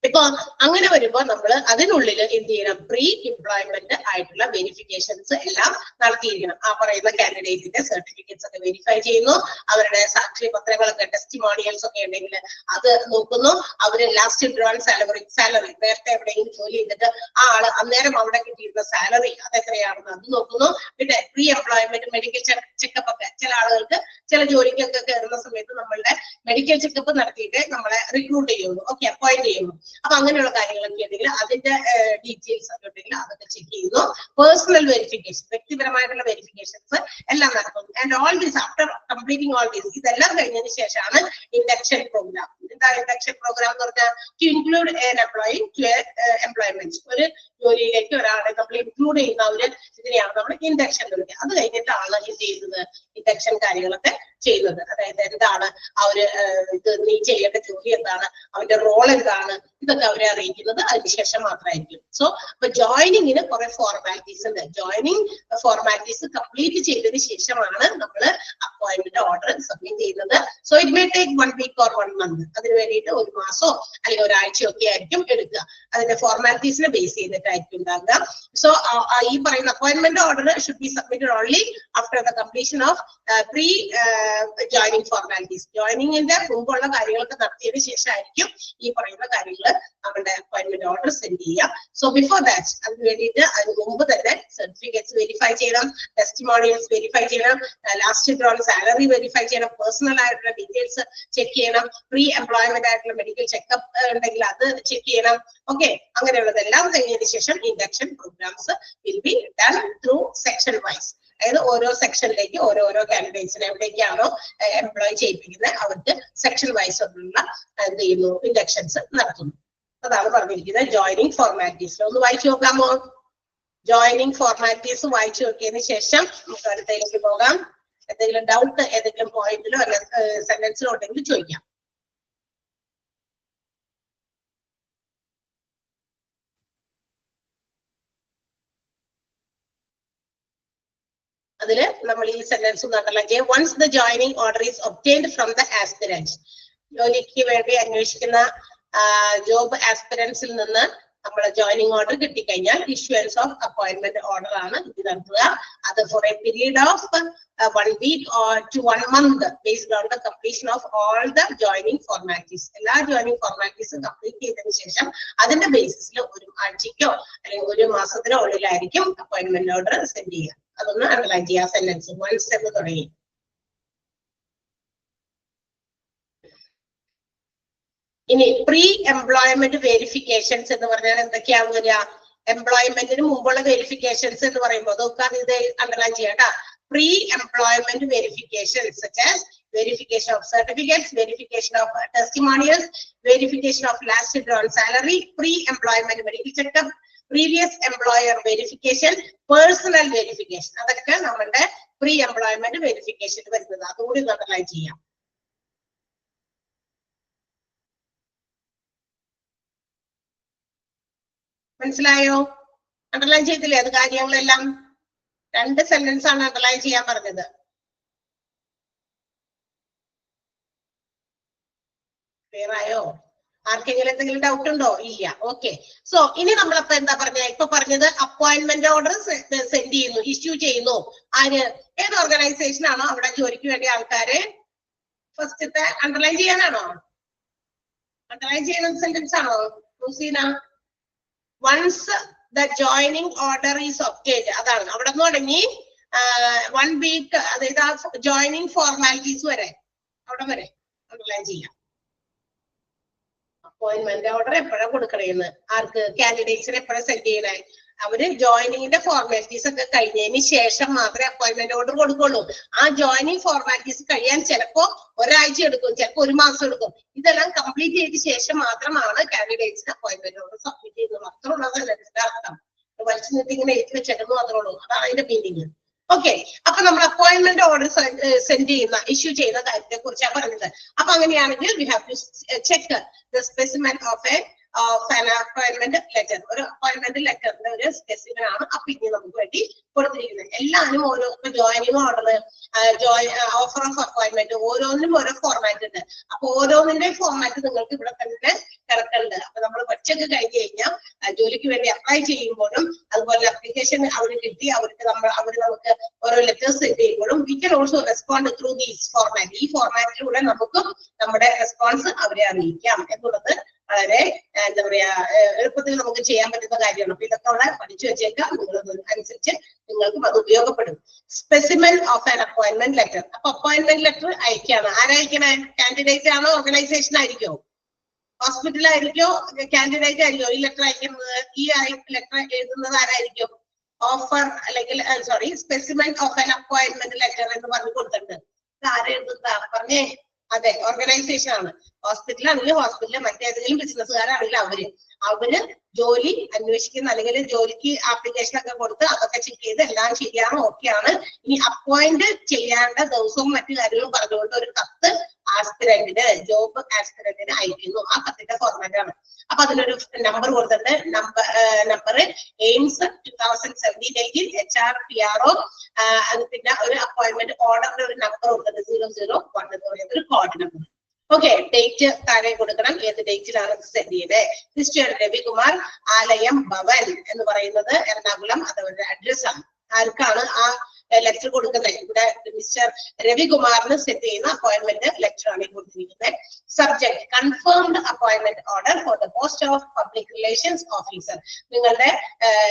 ഇപ്പൊ അങ്ങനെ വരുമ്പോ നമ്മൾ അതിനുള്ളിൽ എന്ത് ചെയ്യണം? പ്രീ എംപ്ലോയ്മെന്റ് ആയിട്ടുള്ള വെരിഫിക്കേഷൻസ് എല്ലാം നടത്തിയിരിക്കണം. ആ പറയുന്ന കാൻഡിഡേറ്റിന്റെ സർട്ടിഫിക്കറ്റ്സ് ഒക്കെ വെരിഫൈ ചെയ്യുന്നു, അവരുടെ സാക്ഷ്യപത്രങ്ങളൊക്കെ ടെസ്റ്റിമോണിയൽസ് ഒക്കെ ഉണ്ടെങ്കിൽ അത് നോക്കുന്നു, അവര് ലാസ്റ്റ് ഡ്രോൺ സാലറി നേരത്തെ എവിടെയെങ്കിലും ജോലി ചെയ്തിട്ട് ആ ആള് അന്നേരം അവിടെ കിട്ടിയിരുന്ന സാലറി അതെത്രയാണെന്ന് അത് നോക്കുന്നു. പിന്നെ പ്രീ എംപ്ലോയ്മെന്റ് മെഡിക്കൽ ചെക്കപ്പ് ഒക്കെ ചില ആളുകൾക്ക് ചില ജോലിക്കൊക്കെ കയറുന്ന സമയത്ത് നമ്മളുടെ മെഡിക്കൽ ചെക്കപ്പ് നടത്തിയിട്ട് നമ്മളെ റിക്രൂട്ട് ചെയ്യുള്ളൂ. ഓക്കെ, അപ്പോയിന്റ് ചെയ്യുന്നു. അപ്പൊ അങ്ങനെയുള്ള കാര്യങ്ങളൊക്കെ ഉണ്ടെങ്കിൽ അതിന്റെ ഡീറ്റെയിൽസ് ഒക്കെ ഉണ്ടെങ്കിൽ അതൊക്കെ ചെക്ക് ചെയ്യുന്നു. പേഴ്സണൽ വെരിഫിക്കേഷൻ, വ്യക്തിപരമായിട്ടുള്ള വെരിഫിക്കേഷൻസ് എല്ലാം നടക്കുന്നു. And all these after completing all these, ഇതെല്ലാം കഴിഞ്ഞതിന് ശേഷമാണ് ഇൻഡക്ഷൻ പ്രോഗ്രാം. എന്താ ഇൻഡക്ഷൻ പ്രോഗ്രാം എന്ന് പറഞ്ഞാൽ? To include an employee to employment. ഒരു ജോലിയിലേക്ക് ഒരാളെ നമ്മൾ ഇൻക്ലൂഡ് ചെയ്യുന്ന ഒരു ഇതിനെയാണ് നമ്മൾ ഇൻഡക്ഷൻ എന്ന് വിളിക്കുക. അത് കഴിഞ്ഞിട്ടാണ് എന്ത് ചെയ്യുന്നത്, ഇൻഡക്ഷൻ കാര്യങ്ങളൊക്കെ ചെയ്യുന്നത്. അതായത് എന്താണ് ഇത് നീ ചെയ്യേണ്ട ജോലി എന്താണ്, അവന്റെ റോൾ എന്താണ്, ഇതൊക്കെ അവരെ അറിയിക്കുന്നത് അതിനുശേഷം മാത്രമായിരിക്കും. സോ അപ്പൊ ജോയിനിങ്ങിന് കുറെ ഫോർമാലിറ്റീസ് ഉണ്ട്. ജോയിനിങ് ഫോർമാലിറ്റീസ് കംപ്ലീറ്റ് ചെയ്തതിന് ശേഷമാണ് നമ്മൾ അപ്പോയിന്റ്മെന്റ് ഓർഡർ സബ്മിറ്റ് ചെയ്യുന്നത്. So it may take 1 week or 1 month. അതിന് വേണ്ടിയിട്ട് 1 മാസമോ അല്ലെങ്കിൽ ഒരാഴ്ചയോ ഒക്കെ ആയിരിക്കും എടുക്കുക. അതിന്റെ ഫോർമാലിറ്റീസിനെ ബേസ് ചെയ്തിട്ടായിരിക്കും ഉണ്ടാകുക. സോ ഈ പറയുന്ന appointment order should be submitted only after the completion of pre joining formalities. ജോയിനിങ്ങിന്റെ മുമ്പുള്ള കാര്യങ്ങളൊക്കെ നടത്തിയതിനു ശേഷമായിരിക്കും ഈ പറയുന്ന കാര്യങ്ങൾ നമ്മുടെ അപ്പോയിന്റ്മെന്റ് ഓർഡർ സെൻഡ് ചെയ്യാം. സോ ബിഫോർ ദാറ്റ് അതിന് വേണ്ടിയിട്ട് അതിന് മുമ്പ് തന്നെ സർട്ടിഫിക്കറ്റ്സ് വെരിഫൈ ചെയ്യണം, ടെസ്റ്റിമോണിയൽസ് വെരിഫൈ ചെയ്യണം, ലാസ്റ്റ് ഡ്രോൺ സാലറി വെരിഫൈ ചെയ്യണം, പേഴ്സണൽ ആയിട്ടുള്ള ഡീറ്റെയിൽസ് ചെക്ക് ചെയ്യണം, പ്രീ എംപ്ലോയ്മെന്റ് ആയിട്ടുള്ള മെഡിക്കൽ ചെക്കപ്പ് ഉണ്ടെങ്കിൽ അത് ചെക്ക് ചെയ്യണം. ഓക്കെ, അങ്ങനെയുള്ളതെല്ലാം കഴിഞ്ഞതിന് ശേഷം induction programmes will be done through section wise. അതായത് ഓരോ സെക്ഷനിലേക്ക് ഓരോരോ കാൻഡിഡേറ്റ്സിനെ എവിടേക്കാണോ എംപ്ലോയ് ചെയ്യിപ്പിക്കുന്നത് അവർക്ക് സെക്ഷൻ വൈസ് ഉള്ള എന്ത് ചെയ്യുന്നു, ഇൻഡക്ഷൻസ് നടത്തുന്നു. അതാണ് പറഞ്ഞിരിക്കുന്നത് ജോയിനിങ് ഫോർമാലിറ്റീസ്. ഒന്ന് വായിച്ചു നോക്കാമോ? ജോയിനിങ് ഫോർമാലിറ്റീസ് വായിച്ചു നോക്കിയതിന് ശേഷം നമുക്ക് അടുത്തതിലേക്ക് പോകാം. എന്തെങ്കിലും ഡൗട്ട് ഏതെങ്കിലും പോയിന്റിലോ അല്ല സെന്റൻസിലോ ഉണ്ടെങ്കിൽ ചോദിക്കാം. അതില് നമ്മൾ ഈ സെന്റൻസ് അണ്ടർലൈൻ ചെയ്യാം. Once the joining order is obtained from the aspirant. ജോലിക്ക് വേണ്ടി അന്വേഷിക്കുന്ന ജോബ് ആസ്പിരൻസിൽ നിന്ന് നമ്മൾ ജോയിനിങ് ഓർഡർ കിട്ടിക്കഴിഞ്ഞാൽ ഇഷ്യൂൻസ് ഓഫ് അപ്പോയിന്റ്മെന്റ് ഓർഡർ ആണ് ഇത് നടത്തുക. അത് for a period of 1 week or to 1 month based on the completion of all the joining formalities. എല്ലാ ജോയിനിങ് ഫോർമാലിറ്റീസും കംപ്ലീറ്റ് ചെയ്തതിനു ശേഷം അതിന്റെ ബേസിസിൽ 1 ആഴ്ചയ്ക്കോ അല്ലെങ്കിൽ 1 മാസത്തിനോ ഉള്ളിലായിരിക്കും അപ്പോയിന്റ്മെന്റ് ഓർഡർ സെൻഡ് ചെയ്യുക. അതൊന്ന് അണ്ടർലൈൻ ചെയ്യാം. സെന്റൻസ് വൺസ് എന്ന് തുടങ്ങി. ഇനി പ്രീ എംപ്ലോയ്മെന്റ് വെരിഫിക്കേഷൻസ് എന്ന് പറഞ്ഞാൽ എന്തൊക്കെയാണ് വരിക? എംപ്ലോയ്മെന്റിന് മുമ്പുള്ള വെരിഫിക്കേഷൻസ് എന്ന് പറയുമ്പോൾ നോക്കാം, ഇത് അണ്ടർലൈൻ ചെയ്യാം. Pre employment verifications such as verification of certificates, verification of testimonials, verification of last drawn salary, pre-employment medical checkup, previous employer verification, personal verification. അതൊക്കെ നമ്മുടെ പ്രീ എംപ്ലോയ്മെന്റ് വെരിഫിക്കേഷൻ വരുന്നത്. അതുകൂടി അണ്ടർലൈൻ ചെയ്യാം. മനസ്സിലായോ? അണ്ടർലൈൻ ചെയ്തില്ലേ അത് കാര്യങ്ങളെല്ലാം? 2 സെന്റൻസ് ആണ് അണ്ടർലൈൻ ചെയ്യാൻ പറഞ്ഞത്. ക്ലിയർ ആയോ? ആർക്കെങ്കിലും എന്തെങ്കിലും ഡൗട്ട് ഉണ്ടോ? ഇല്ല. ഓക്കെ. സോ ഇനി നമ്മളപ്പോ എന്താ പറഞ്ഞത് അപ്പോയിന്റ്മെന്റ് ഓർഡർ സെൻഡ് ചെയ്യുന്നു, ഇഷ്യൂ ചെയ്യുന്നു. ആര്? ഏത് ഓർഗനൈസേഷൻ ആണോ അവിടെ ജോലിക്ക് വേണ്ടി ആൾക്കാരെ ഫസ്റ്റത്തെ അണ്ടർലൈൻ ചെയ്യാനാണോ? അണ്ടർലൈൻ ചെയ്യുന്ന സെന്റൻസ് ആണോ Museena? Once the joining order is obtained. അതാണ് അവിടെ നിന്ന് തുടങ്ങി 1 week, അതായത് ആ ജോയിനിങ് ഫോർമാലിറ്റീസ് വരെ അവിടെ വരെ അണ്ടർലൈൻ ചെയ്യാം. അപ്പോയിന്റ്മെന്റ് ഓർഡർ എപ്പോഴാണ് കൊടുക്കണേന്ന്, ആർക്ക്? കാൻഡിഡേറ്റ്സിന് എപ്പോഴാണ് സെൻഡ് ചെയ്യണേ? അവര് ജോയിനിങ്ങിന്റെ ഫോർമാലിറ്റീസ് ഒക്കെ കഴിഞ്ഞതിന് ശേഷം മാത്രമേ അപ്പോയിന്റ്മെന്റ് ഓർഡർ കൊടുക്കുള്ളൂ. ആ ജോയിനിങ് ഫോർമാലിറ്റീസ് കഴിയാൻ ചിലപ്പോ ഒരാഴ്ച എടുക്കും, ചിലപ്പോ 1 മാസം എടുക്കും. ഇതെല്ലാം കംപ്ലീറ്റ് ചെയ്ത ശേഷം മാത്രമാണ് കാൻഡിഡേറ്റ്സിന് അപ്പോയിന്റ്മെന്റ് ഓർഡർ സബ്മിറ്റ് ചെയ്യുന്നത്. അത്രയുള്ളതല്ല ഇതിന്റെ അർത്ഥം. വലിച്ചു നിർത്തി ഇങ്ങനെ എഴുതി വെച്ചിരുന്നു അത്രയുള്ളൂ. അതാണ് അതിന്റെ മീനിങ്. ഓക്കെ. അപ്പൊ നമ്മൾ അപ്പോയിന്റ്മെന്റ് ഓർഡർ സെൻഡ് ചെയ്യുന്ന ഇഷ്യൂ ചെയ്യുന്ന കാര്യത്തെ കുറിച്ചാണ് പറഞ്ഞത്. അപ്പൊ അങ്ങനെയാണെങ്കിൽ we have to check the specimen of a appointment letter. ഒരു അപ്പോയിന്റ്മെന്റ് ലെറ്ററിന്റെ ഒരു സ്പെസിമെൻ ആണ് അപ്പൊ ഇനി നമുക്ക് വേണ്ടി കൊടുത്തിരിക്കുന്നത്. എല്ലാവരും ഓരോ joining order, offer of appointment, ഓരോന്നിനും ഓരോ ഫോർമാറ്റ് ഉണ്ട്. അപ്പൊ ഓരോന്നിന്റെ ഫോർമാറ്റ് നിങ്ങൾക്ക് ഇവിടെ തന്നെ കിടക്കുന്നുണ്ട്. അപ്പൊ നമ്മൾ പഠിച്ചൊക്കെ കഴിഞ്ഞ് കഴിഞ്ഞാൽ ജോലിക്ക് വേണ്ടി അപ്ലൈ ചെയ്യുമ്പോഴും അതുപോലെ അപ്ലിക്കേഷൻ അവർ കിട്ടി അവർ നമുക്ക് ഓരോ ലെറ്റേഴ്സ് സെൻഡ് ചെയ്യുമ്പോഴും we can also respond through these format. ഈ ഫോർമാറ്റിലൂടെ നമുക്കും നമ്മുടെ റെസ്പോൺസ് അവരെ അറിയിക്കാം എന്നുള്ളത് വളരെ എന്താ പറയാ എളുപ്പത്തിൽ നമുക്ക് ചെയ്യാൻ പറ്റുന്ന കാര്യമാണ്. അപ്പൊ ഇതൊക്കെ അവിടെ പഠിച്ചു വെച്ചേക്കാം. നിങ്ങൾ അനുസരിച്ച് നിങ്ങൾക്കും അത് ഉപയോഗപ്പെടും. Specimen of an appointment letter. അപ്പൊ അപ്പോയിന്റ്മെന്റ് ലെറ്റർ അയക്കാണ്. ആരയക്കണേ? കാൻഡിഡേറ്റ് ആണോ ഓർഗനൈസേഷൻ ആയിരിക്കോ? ഹോസ്പിറ്റൽ ആയിരിക്കോ? കാൻഡിഡേറ്റ് ആയിരിക്കോ ഈ ലെറ്റർ അയക്കുന്നത്? ഈ ലെറ്റർ എഴുതുന്നത് ആരായിരിക്കും? ഓഫർ അല്ലെങ്കിൽ specimen of an appointment letter എന്ന് പറഞ്ഞു കൊടുത്തിട്ടുണ്ട്. ഇത് ആരെഴുതുന്നതാ പറഞ്ഞേ? അതെ, ഓർഗനൈസേഷൻ ആണ്. ഹോസ്പിറ്റലാണെങ്കിൽ ഹോസ്പിറ്റലിൽ, മറ്റേതെങ്കിലും ബിസിനസ്സുകാരാണെങ്കിൽ അവര് ജോലി അന്വേഷിക്കുന്ന അല്ലെങ്കിൽ ജോലിക്ക് ആപ്ലിക്കേഷൻ ഒക്കെ കൊടുത്ത് അതൊക്കെ ചെക്ക് ചെയ്ത് എല്ലാം ശരിയാണ്, ഓക്കെയാണ്. ഇനി അപ്പോയിന്റ് ചെയ്യേണ്ട ദിവസവും മറ്റു കാര്യങ്ങളും പറഞ്ഞുകൊണ്ട് ഒരു കത്ത് ആസ്പിരന്റിന്, ജോബ് ആസ്പിരന്റിന് അയക്കുന്നു. ആ കത്തിന്റെ ഫോർമാറ്റ് ആണ്. അപ്പൊ അതിലൊരു നമ്പർ കൊടുത്തിട്ട് നമ്പർ എയിംസ് 2017 HR PRO, അത് പിന്നെ ഒരു അപ്പോയിന്റ്മെന്റ് ഓർഡറിന്റെ ഒരു നമ്പർ കൊടുത്തിട്ട് 001 എന്ന് പറയുന്ന ഒരു കോഡ് നമ്പർ. ഓക്കെ, ഡേറ്റ് താഴെ കൊടുക്കണം, ഏത് ഡേറ്റിലാണ് സെൻഡ് ചെയ്തത്. മിസ്റ്റർ രവികുമാർ, ആലയം ഭവൻ എന്ന് പറയുന്നത് എറണാകുളം, അതവരുടെ അഡ്രസ് ആണ്. ആർക്കാണ് ആ ലെറ്റർ കൊടുക്കുന്നത്? ഇവിടെ മിസ്റ്റർ രവികുമാറിന് സെറ്റ് ചെയ്യുന്ന അപ്പോയിന്റ്മെന്റ് ലെറ്റർ ആണ് കൊടുത്തിരിക്കുന്നത്. Subject confirmed appointment order for the post of public relations officer. നിങ്ങളുടെ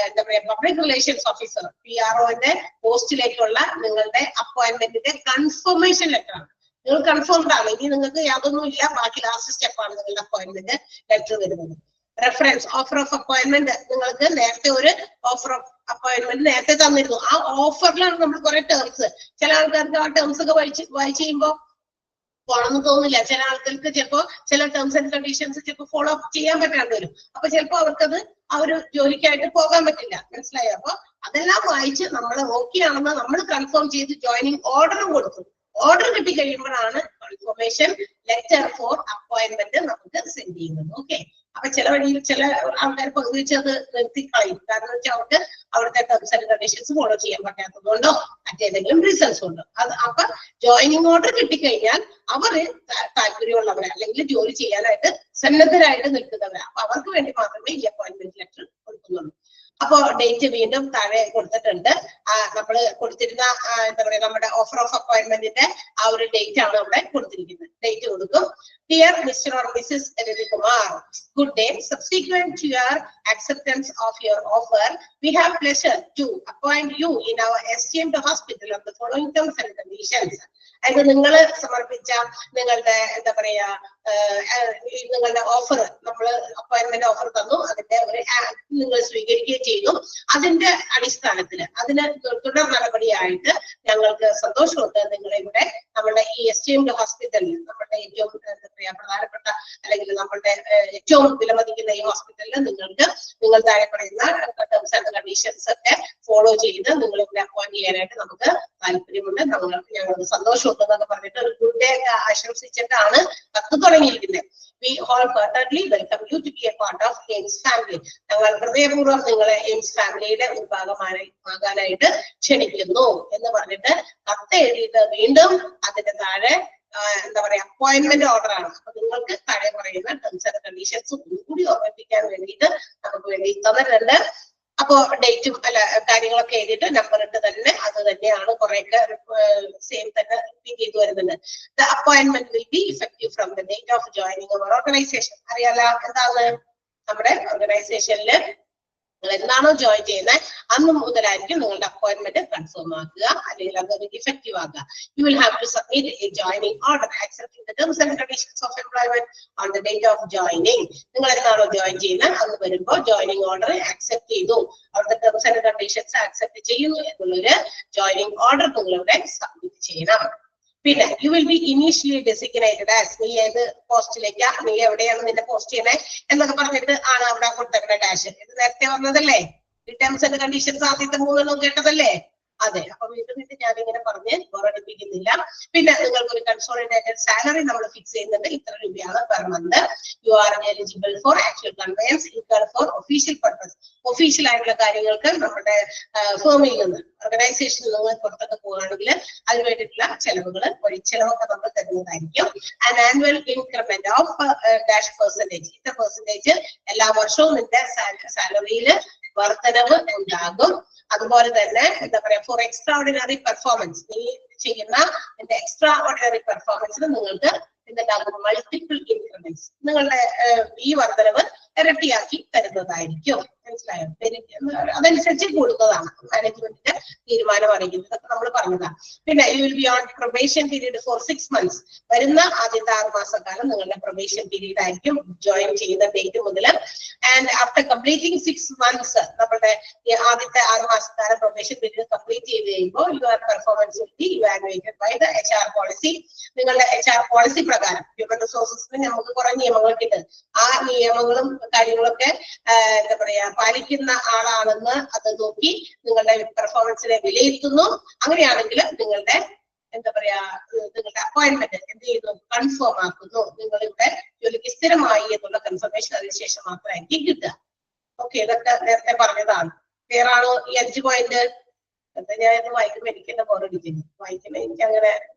എന്താ പറയാ പബ്ലിക് റിലേഷൻസ് ഓഫീസർ PROന്റെ പോസ്റ്റിലേക്കുള്ള നിങ്ങളുടെ അപ്പോയിന്റ്മെന്റിന്റെ കൺഫർമേഷൻ ലെറ്റർ ആണ്. നിങ്ങൾ കൺഫേംഡ് ആണ്, ഇനി നിങ്ങൾക്ക് യാതൊന്നും ഇല്ല, ബാക്കി ലാസ്റ്റ് സ്റ്റെപ്പാണ് നിങ്ങളുടെ അപ്പോയിന്റ്മെന്റ് ലെറ്റർ വരുന്നത്. റെഫറൻസ് ഓഫർ ഓഫ് അപ്പോയിന്റ്മെന്റ്, നിങ്ങൾക്ക് നേരത്തെ ഒരു ഓഫർ ഓഫ് അപ്പോയിന്റ്മെന്റ് നേരത്തെ തന്നിരുന്നു. ആ ഓഫറിലാണ് നമ്മൾ കുറെ ടേംസ്, ചില ആൾക്കാർക്ക് ആ ടേംസ് ഒക്കെ വായിച്ച് കഴിയുമ്പോൾ പോണമെന്ന് തോന്നില്ല. ചില ആൾക്കാർക്ക് ചിലപ്പോ ചില ടേംസ് ആൻഡ് കണ്ടീഷൻസ് ചിലപ്പോൾ ഫോളോ അപ്പ് ചെയ്യാൻ പറ്റാണ്ട് വരും. അപ്പൊ ചിലപ്പോ അവർക്കത് ആ ഒരു ജോലിക്കായിട്ട് പോകാൻ പറ്റില്ല. മനസ്സിലായോ? അപ്പൊ അതെല്ലാം വായിച്ച് നമ്മൾ ഓക്കെ ആണെന്ന് നമ്മൾ കൺഫേം ചെയ്ത് ജോയിനിങ് ഓർഡറും കൊടുത്തു. ഓർഡർ കിട്ടി കഴിയുമ്പോഴാണ് കൺഫർമേഷൻ ലെറ്റർ ഫോർ അപ്പോയിന്റ്മെന്റ് നമുക്ക് സെൻഡ് ചെയ്യുന്നത്. ഓക്കെ, അപ്പൊ ചില വഴിയിൽ ചില ആൾക്കാർ പകുതി വെച്ച് അത് നിർത്തി കളയും. കാരണം വെച്ചാൽ അവർക്ക് അവിടുത്തെ ടേംസ് ആൻഡ് കണ്ടീഷൻസ് ഫോളോ ചെയ്യാൻ പറ്റാത്തതുകൊണ്ടോ മറ്റേതെങ്കിലും റീസൺസ് ഉണ്ടോ. അത് അപ്പൊ ജോയിനിങ് ഓർഡർ കിട്ടിക്കഴിഞ്ഞാൽ അവര് താല്പര്യമുള്ളവരെ അല്ലെങ്കിൽ ജോലി ചെയ്യാനായിട്ട് സന്നദ്ധരായിട്ട് നിൽക്കുന്നവരാ. അപ്പൊ അവർക്ക് വേണ്ടി മാത്രമേ ഈ അപ്പോയിന്റ്മെന്റ് ലെറ്റർ കൊടുക്കുന്നുള്ളൂ. അപ്പോ ഡേറ്റ് വീണ്ടും താഴെ കൊടുത്തിട്ടുണ്ട്. നമ്മൾ കൊടുത്തിരുന്ന എന്താ പറയാ നമ്മുടെ ഓഫർ ഓഫ് അപ്പോയിന്റ്മെന്റിന്റെ ആ ഒരു ഡേറ്റ് ആണ് അവിടെ കൊടുത്തിരിക്കുന്നത്. ഡേറ്റ് കൊടുക്കും. Dear Mr. or Mrs. Ravikumar, good day. Subsequent to your acceptance of your offer, we have pleasure to appoint you in our esteemed hospital of the following terms and conditions. അത് നിങ്ങൾ സമർപ്പിച്ച നിങ്ങളുടെ എന്താ പറയാ നിങ്ങളുടെ offer, നമ്മൾ appointment offer തന്നു, അതിന്റെ ഒരു നിങ്ങൾ സ്വീകരിക്കുകയും ചെയ്തു. അതിന്റെ അടിസ്ഥാനത്തിൽ അതിന് തുടർ നടപടിയായിട്ട് ഞങ്ങൾക്ക് സന്തോഷമുണ്ട് നിങ്ങളെ ഇവിടെ നമ്മുടെ ഈ എസ്റ്റീംഡ് ഹോസ്പിറ്റലിൽ, നമ്മുടെ ഏറ്റവും എന്താ പറയാ പ്രധാനപ്പെട്ട അല്ലെങ്കിൽ നമ്മളുടെ ഏറ്റവും വിലമതിക്കുന്ന ഈ ഹോസ്പിറ്റലിൽ നിങ്ങൾ താഴെ പറയുന്ന ടേംസ് ആൻഡ് കണ്ടീഷൻസ് ഒക്കെ ഫോളോ ചെയ്ത് നിങ്ങൾ ഇവിടെ അപ്പോയിന്റ് ചെയ്യാനായിട്ട് നമുക്ക് താല്പര്യമുണ്ട്, ഞങ്ങൾക്ക് സന്തോഷമുണ്ടെന്നൊക്കെ പറഞ്ഞിട്ട് ഒരു ഗുഡ് ഡേ ആശംസിച്ചിട്ടാണ് കത്ത് തുടങ്ങിയിരിക്കുന്നത്. We wholeheartedly welcome you to be a part of AIMS family. ഞങ്ങൾ ഹൃദയപൂർവ്വം നിങ്ങളെ AIMS ഫാമിലിയുടെ ഒരു ഭാഗമാകാനായിട്ട് ക്ഷണിക്കുന്നു എന്ന് പറഞ്ഞിട്ട് കത്ത് എഴുതിയിട്ട് വീണ്ടും അതിന്റെ താഴെ എന്താ പറയാ അപ്പോയിന്റ്മെന്റ് ഓർഡർ ആണ്. അപ്പൊ നിങ്ങൾക്ക് താഴെ പറയുന്ന ടേംസ് ആൻഡ് കണ്ടീഷൻസ് ഒന്നുകൂടി ഓർമ്മിപ്പിക്കാൻ വേണ്ടിയിട്ട് നമുക്ക് വേണ്ടി തന്നിട്ടുണ്ട്. അപ്പോ ഡേറ്റും അല്ല കാര്യങ്ങളൊക്കെ എഴുതിയിട്ട് നമ്പർ ഇട്ട് തന്നെ അത് തന്നെയാണ് കുറെയൊക്കെ സെയിം തന്നെ റിപ്പീറ്റ് ചെയ്ത് വരുന്നുണ്ട്. The appointment will be effective from the date of joining our organisation. അറിയാലോ എന്താണ് നമ്മുടെ ഓർഗനൈസേഷനിൽ നിങ്ങൾ എന്താണോ ജോയിൻ ചെയ്യുന്നത് അന്ന് മുതലായിരിക്കും നിങ്ങളുടെ അപ്പോയിന്റ്മെന്റ് കൺഫേം ആക്കുക അല്ലെങ്കിൽ അതൊരു ഇഫക്റ്റീവ് ആക്കുക. You will have to submit a joining order accepting the terms and conditions of employment on the date of joining. നിങ്ങൾ എന്താണോ ജോയിൻ ചെയ്യുന്നത് അന്ന് വരുമ്പോൾ ജോയിനിങ് ഓർഡർ ആക്സെപ്റ്റ് ചെയ്തു, അവിടുത്തെ ടേംസ് ആൻഡ് കണ്ടീഷൻസ് ആക്സെപ്റ്റ് ചെയ്യുന്നു എന്നുള്ളൊരു ജോയിനിങ് ഓർഡർ നിങ്ങളിവിടെ സബ്മിറ്റ് ചെയ്യണം. പിന്നെ you will be initially designated as, നീ ഏത് പോസ്റ്റിലേക്കാ, നീ എവിടെയാണ് നിന്റെ പോസ്റ്റ് ചെയ്യുന്നത് എന്നൊക്കെ പറഞ്ഞിട്ട് ആണ് അവിടെ കൊടുത്തേക്കുന്ന ഡാഷ്. ഇത് നേരത്തെ വന്നതല്ലേ, ടേംസ് ആൻഡ് കണ്ടീഷൻസ് ആദ്യത്തെ 3 കേട്ടതല്ലേ? അതെ. അപ്പൊ വീണ്ടും ഞാനിങ്ങനെ പറഞ്ഞ് ബോറടിപ്പിക്കുന്നില്ല. പിന്നെ നിങ്ങൾക്ക് ഒരു കൺസോളിഡേറ്റഡ് സാലറി നമ്മൾ ഫിക്സ് ചെയ്യുന്നുണ്ട്, ഇത്ര രൂപയാണ് per month. You are eligible for actual conveyance incurred for official purpose. Official ആയിട്ടുള്ള കാര്യങ്ങൾക്ക് നമ്മുടെ ഫേമിൽ നിന്ന് ഓർഗനൈസേഷനിൽ നിന്ന് പുറത്തൊക്കെ പോവുകയാണെങ്കിൽ അതിന് വേണ്ടിയിട്ടുള്ള ചെലവുകൾ വഴിച്ചെലവൊക്കെ നമ്മൾ തരുന്നതായിരിക്കും. And annual increment of dash percentage, ഇത്ര പെർസെന്റേജ് എല്ലാ വർഷവും നിന്റെ സാലറിയിൽ വർധനവ് ഉണ്ടാകും. അതുപോലെ തന്നെ എന്താ പറയാ ഫോർ എക്സ്ട്രാ ഓർഡിനറി പെർഫോമൻസ്, നീ ചെയ്യുന്ന എന്റെ എക്സ്ട്രാ ഓർഡിനറി പെർഫോമൻസിന് നിങ്ങൾക്ക് എന്തുണ്ടാകും മൾട്ടിപ്പിൾ ഇൻക്രിമെന്റ്സ്, നിങ്ങളുടെ ഈ വർധനവ് ഇരട്ടിയാക്കി തരുന്നതായിരിക്കും. മനസ്സിലായോ? അതനുസരിച്ച് കൂടുന്നതാണ് മാനേജ്മെന്റിന്റെ തീരുമാനം അറിയിക്കുന്നത്. ഇതൊക്കെ നമ്മൾ പറഞ്ഞതാണ്. പിന്നെ you will be on probation period for 6 months. വരുന്ന ആദ്യത്തെ 6 മാസക്കാലം നിങ്ങളുടെ പ്രൊബേഷൻ പീരീഡ് ആയിരിക്കും ജോയിൻ ചെയ്യുന്ന ഡേറ്റ് മുതൽ. ആൻഡ് ആഫ്റ്റർ കംപ്ലീറ്റിംഗ് 6 months, നമ്മുടെ ആദ്യത്തെ 6 മാസക്കാലം പ്രൊബേഷൻ പീരീഡ് കംപ്ലീറ്റ് ചെയ്ത് കഴിയുമ്പോൾ your performance will be evaluated by the HR policy. നിങ്ങളുടെ HR പോളിസി പ്രകാരം ഹ്യൂമൻ റിസോഴ്സസിന് നമുക്ക് കുറെ നിയമങ്ങളൊക്കെ ഉണ്ട്. ആ നിയമങ്ങളും കാര്യങ്ങളൊക്കെ എന്താ പറയാ പാലിക്കുന്ന ആളാണെന്ന് അത് നോക്കി നിങ്ങളുടെ പെർഫോമൻസിനെ വിലയിരുത്തുന്നു. അങ്ങനെയാണെങ്കിൽ നിങ്ങളുടെ എന്താ പറയാ നിങ്ങളുടെ അപ്പോയിന്റ്മെന്റ് എന്ത് ചെയ്യുന്നു? കൺഫേം ആക്കുന്നു. നിങ്ങളിവിടെ ജോലിക്ക് സ്ഥിരമായി എന്നുള്ള കൺഫർമേഷൻ അതിനുശേഷം മാത്രമായിരിക്കും കിട്ടുക. ഓക്കെ, ഇതൊക്കെ നേരത്തെ പറഞ്ഞതാണ്. ക്ലിയർ ആണോ ഈ 5 പോയിന്റ്? ഞാൻ വായിക്കുമ്പോൾ എനിക്ക് തന്നെ ബോറടിക്കുന്നു. വായിക്കുമ്പോൾ എനിക്ക് അങ്ങനെ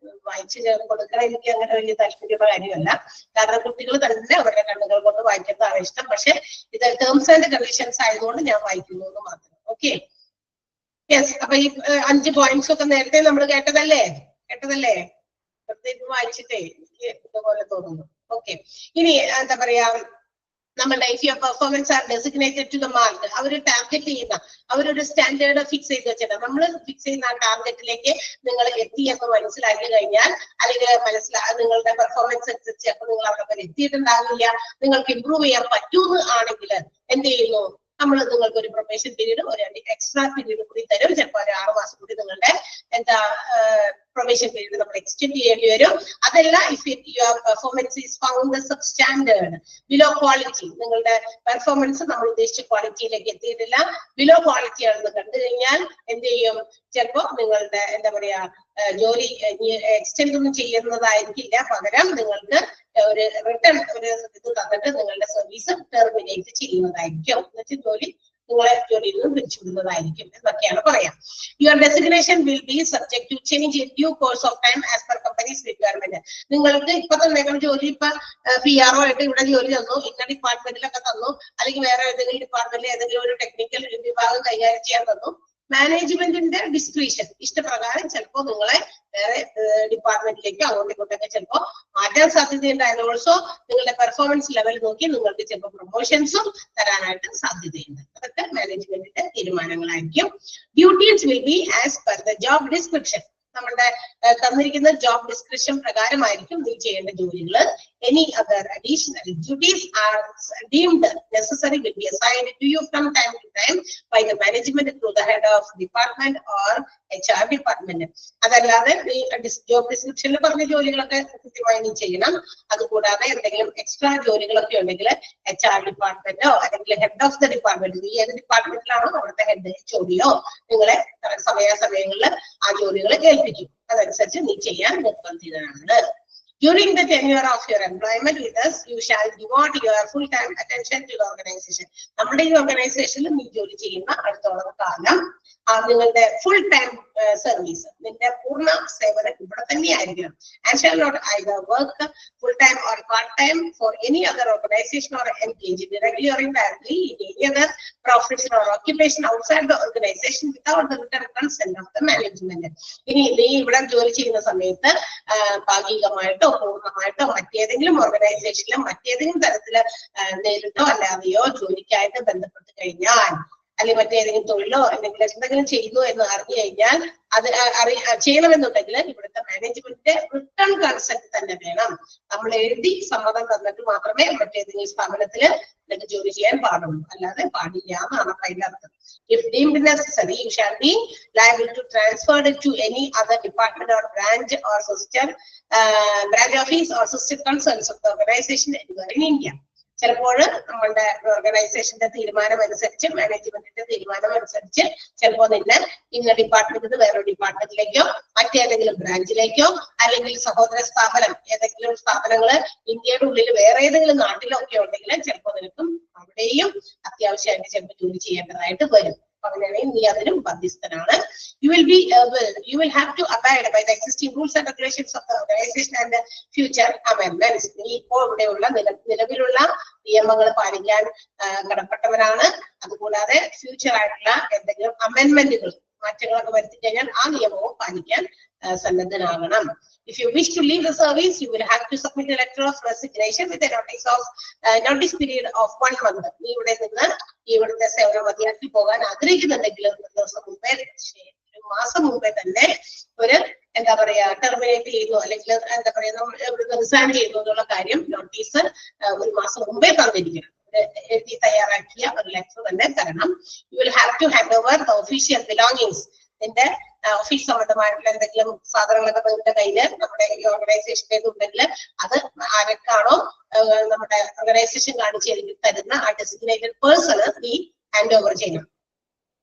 വായിച്ച് കൊടുക്കണം എനിക്ക് അങ്ങനെ വലിയ താല്പര്യമുള്ള കാര്യമല്ല. കാരണം കുട്ടികൾ തന്നെ അവരുടെ കണ്ണുകൾ കൊണ്ട് വായിക്കുന്നതാണ് ഇഷ്ടം. പക്ഷെ ഇത് ടേംസ് ആൻഡ് കണ്ടീഷൻസ് ആയതുകൊണ്ട് ഞാൻ വായിക്കുന്നു എന്ന് മാത്രം. Okay, yes. അപ്പൊ ഈ 5 പോയിന്റ്സ് ഒക്കെ നേരത്തെ നമ്മൾ കേട്ടതല്ലേ? വായിച്ചിട്ടേ എനിക്ക് ഇതുപോലെ തോന്നുന്നു. ഓക്കെ, ഇനി എന്താ പറയാ നമ്മളുടെ if your performance are designated to the mark, അവർ ടാർഗറ്റ് ചെയ്യുന്ന അവരൊരു സ്റ്റാൻഡേർഡ് ഫിക്സ് ചെയ്ത് വെച്ചിട്ട് നമ്മൾ ഫിക്സ് ചെയ്യുന്ന ആ ടാർഗറ്റിലേക്ക് നിങ്ങൾ എത്തി എന്ന് മനസ്സിലാക്കി കഴിഞ്ഞാൽ, അല്ലെങ്കിൽ നിങ്ങളുടെ പെർഫോമൻസ് അനുസരിച്ച് അപ്പൊ നിങ്ങൾ അവിടെ വരെ എത്തിയിട്ടുണ്ടാവില്ല, നിങ്ങൾക്ക് ഇമ്പ്രൂവ് ചെയ്യാൻ പറ്റൂന്ന് ആണെങ്കിൽ എന്ത് ചെയ്യുന്നു? നമ്മൾ നിങ്ങൾക്ക് ഒരു പ്രൊബേഷൻ പീരീഡ്, ഒരു എക്സ്ട്രാ പീരീഡ് കൂടി തരും. ചിലപ്പോൾ ഒരു 6 മാസം കൂടി നിങ്ങളുടെ എന്താ പ്രൊബേഷൻ പീരീഡ് നമ്മൾ എക്സ്റ്റെൻഡ് ചെയ്യേണ്ടി വരും. അതല്ല, if your performance is found sub standard below quality, നിങ്ങളുടെ പെർഫോമൻസ് നമ്മൾ ഉദ്ദേശിച്ച ക്വാളിറ്റിയിലേക്ക് എത്തിയിട്ടില്ല, ബിലോ ക്വാളിറ്റി ആണെന്ന് കണ്ടു കഴിഞ്ഞാൽ എന്ത് ചെയ്യും? ചിലപ്പോൾ നിങ്ങളുടെ എന്താ പറയാ ജോലി എക്സ്റ്റെൻഡ് ഒന്നും ചെയ്യുന്നതായിരിക്കില്ല. പകരം നിങ്ങൾക്ക് ഒരു റിട്ടേൺ ഒരു ഇത് തന്നിട്ട് നിങ്ങളുടെ സർവീസ് ടെർമിനേറ്റ് ചെയ്യുന്നതായിരിക്കും. എന്നുവെച്ചാൽ നിങ്ങളെ ജോലിയിൽ നിന്ന് പിരിച്ചുവിടുന്നതായിരിക്കും എന്നൊക്കെയാണ് പറയാം. Your designation will be subject to change in due course of time as per company's requirement. നിങ്ങൾക്ക് ഇപ്പൊ തന്നേക്കുന്ന ജോലി ഇപ്പൊ PRO ആയിട്ട് ഇവിടെ ജോലി തന്നു, ഇന്ന ഡിപ്പാർട്ട്മെന്റിലൊക്കെ തന്നു, അല്ലെങ്കിൽ വേറെ ഏതെങ്കിലും ഡിപ്പാർട്ട്മെന്റിൽ ഏതെങ്കിലും ഒരു ടെക്നിക്കൽ വിഭാഗം കൈകാര്യം ചെയ്യാൻ തന്നു. മാനേജ്മെന്റിന്റെ ഡിസ്ക്രിപ്ഷൻ ഇഷ്ടപ്രകാരം ചിലപ്പോൾ നിങ്ങളെ വേറെ ഡിപ്പാർട്ട്മെന്റിലേക്ക് അങ്ങോട്ടും ഇങ്ങോട്ടൊക്കെ ചിലപ്പോൾ മാറ്റാൻ സാധ്യതയുണ്ട്. ആൻഡ് ഓൾസോ നിങ്ങളുടെ പെർഫോമൻസ് ലെവൽ നോക്കി നിങ്ങൾക്ക് ചിലപ്പോൾ പ്രൊമോഷൻസും തരാനായിട്ട് സാധ്യതയുണ്ട്. അതൊക്കെ മാനേജ്മെന്റിന്റെ തീരുമാനങ്ങളായിരിക്കും. Duties will be as per the job description. നമ്മുടെ തന്നിരിക്കുന്ന ജോബ് ഡിസ്ക്രിപ്ഷൻ പ്രകാരമായിരിക്കും നീ ചെയ്യേണ്ട ജോലികൾ. Any other additional duties are deemed necessary will be assigned to you from time to time by the management through the head of department or HR department. അതല്ലാതെ ഈ job ഡിസ്ക്രിപ്ഷനിൽ പറഞ്ഞ ജോലികളൊക്കെ കൃത്യമായി നീ ചെയ്യണം. അതുകൂടാതെ എന്തെങ്കിലും എക്സ്ട്രാ ജോലികളൊക്കെ ഉണ്ടെങ്കിൽ HR ഡിപ്പാർട്ട്മെന്റോ അല്ലെങ്കിൽ ഹെഡ് ഓഫ് ദ ഡിപ്പാർട്ട്മെന്റ്, നീ ഏത് ഡിപ്പാർട്ട്മെന്റിലാണോ അവിടുത്തെ ഹെഡ് HODയോ നിങ്ങളെ സമയാസമയങ്ങളിൽ ആ ജോലികൾ ഏൽപ്പിക്കും. അതനുസരിച്ച് നീ ചെയ്യാൻ നിർബന്ധിതനാണ്. During the tenure of your employment with us, you shall devote your full-time attention to the organization. നമ്മുടെ ഈ ഓർഗനൈസേഷനിൽ നീ ജോലി ചെയ്യുന്ന അടുത്തോളം കാലം നിങ്ങളുടെ ഫുൾ ടൈം സർവീസ്, നിന്റെ പൂർണ്ണ സേവനം ഇവിടെ തന്നെ ആയിരിക്കണം. And shall not either work full time or part time for any other organization or engage directly or indirectly in any other profession or occupation outside the organization without the written consent of the management. ഇനി നീ ഇവിടെ ജോലി ചെയ്യുന്ന സമയത്ത് ഭാഗികമായിട്ടോ പൂർണ്ണമായിട്ടോ മറ്റേതെങ്കിലും ഓർഗനൈസേഷനിലും മറ്റേതെങ്കിലും തരത്തില് നേരിട്ടോ അല്ലാതെയോ ജോലിക്കായിട്ട് ബന്ധപ്പെട്ട് കഴിഞ്ഞാൽ, അല്ലെങ്കിൽ മറ്റേതെങ്കിലും തൊഴിലോ അല്ലെങ്കിൽ എന്തെങ്കിലും ചെയ്യുന്നു എന്ന് അറിഞ്ഞു കഴിഞ്ഞാൽ അത് ചെയ്യണമെന്നുണ്ടെങ്കിൽ ഇവിടുത്തെ മാനേജ്മെന്റിന്റെ റിട്ടേൺ കൺസെന്റ് തന്നെ വേണം. നമ്മൾ എഴുതി സമ്മതം തന്നിട്ട് മാത്രമേ മറ്റേതെങ്കിലും സ്ഥാപനത്തില് നിങ്ങൾക്ക് ജോലി ചെയ്യാൻ പാടുള്ളൂ, അല്ലാതെ പാടില്ല എന്നാണ് അതിന്റെ അർത്ഥം. If deemed necessary, you shall be liable to transfer it to any other department or branch or sister branch office or sister concerns of the organization anywhere in India. ചിലപ്പോൾ നമ്മളുടെ ഓർഗനൈസേഷന്റെ തീരുമാനം അനുസരിച്ച്, മാനേജ്മെന്റിന്റെ തീരുമാനം അനുസരിച്ച് ചിലപ്പോൾ നിന്നെ ഇന്ന ഡിപ്പാർട്ട്മെന്റിൽ നിന്ന് വേറൊരു ഡിപ്പാർട്ട്മെന്റിലേക്കോ മറ്റേതെങ്കിലും ബ്രാഞ്ചിലേക്കോ അല്ലെങ്കിൽ സഹോദര സ്ഥാപനം ഏതെങ്കിലും സ്ഥാപനങ്ങള് ഇന്ത്യയുടെ ഉള്ളിൽ വേറെ ഏതെങ്കിലും നാട്ടിലോ ഒക്കെ ഉണ്ടെങ്കിൽ ചിലപ്പോൾ നിനക്കും അവിടെയും അത്യാവശ്യമായിട്ട് ചിലപ്പോൾ ജോലി ചെയ്യേണ്ടതായിട്ട് വരും. അങ്ങനെയാണെങ്കിൽ നീ അതിനും ബാധ്യസ്ഥനാണ്. You will have to abide by the existing rules and regulations of the organization and the future amendments. നീ ഇപ്പോൾ ഇവിടെയുള്ള നിലവിലുള്ള നിയമങ്ങൾ പാലിക്കാൻ കടപ്പെട്ടവരാണ്. അതുകൂടാതെ ഫ്യൂച്ചർ ആയിട്ടുള്ള എന്തെങ്കിലും അമെൻമെന്റുകൾ മാറ്റങ്ങളൊക്കെ വരുത്തി കഴിഞ്ഞാൽ ആ നിയമവും പാലിക്കാൻ സന്നദ്ധനാകണം. If you wish to leave the service, you will have to submit a letter of resignation with a notice period of 1 month. നീ ഇവിടെ നിന്ന് ഇവിടുത്തെ സേവനം മതിയാക്കി പോകാൻ ആഗ്രഹിക്കുന്നുണ്ടെങ്കിൽ ഒരു ദിവസം മുമ്പേ, ഒരു മാസം മുമ്പേ തന്നെ ഒരു എന്താ പറയാ ടെർമിനേറ്റ് ചെയ്യുന്നു അല്ലെങ്കിൽ എന്താ പറയാ നമ്മൾ ഇവിടുന്ന് റിസൈൻ ചെയ്യുന്നു എന്നുള്ള കാര്യം നോട്ടീസ് ഒരു മാസം മുമ്പേ തന്നിരിക്കണം. എഴുതി തയ്യാറാക്കിയ ഒരു ലെറ്റർ തന്നെ തരണം. You will have to hand over the official belongings. നിന്റെ ഓഫീസ് സംബന്ധമായിട്ടുള്ള എന്തെങ്കിലും സാധനങ്ങളൊക്കെ നിന്റെ കയ്യില് നമ്മുടെ ഈ ഓർഗനൈസേഷൻ്റെ ഉണ്ടെങ്കിൽ അത് ആരൊക്കെയാണോ നമ്മുടെ ഓർഗനൈസേഷൻ കാണിച്ച് തരുന്ന ആ ഡെസിഗ്നേറ്റഡ് പേഴ്സണ് നീ ഹാൻഡ് ഓവർ ചെയ്യണം.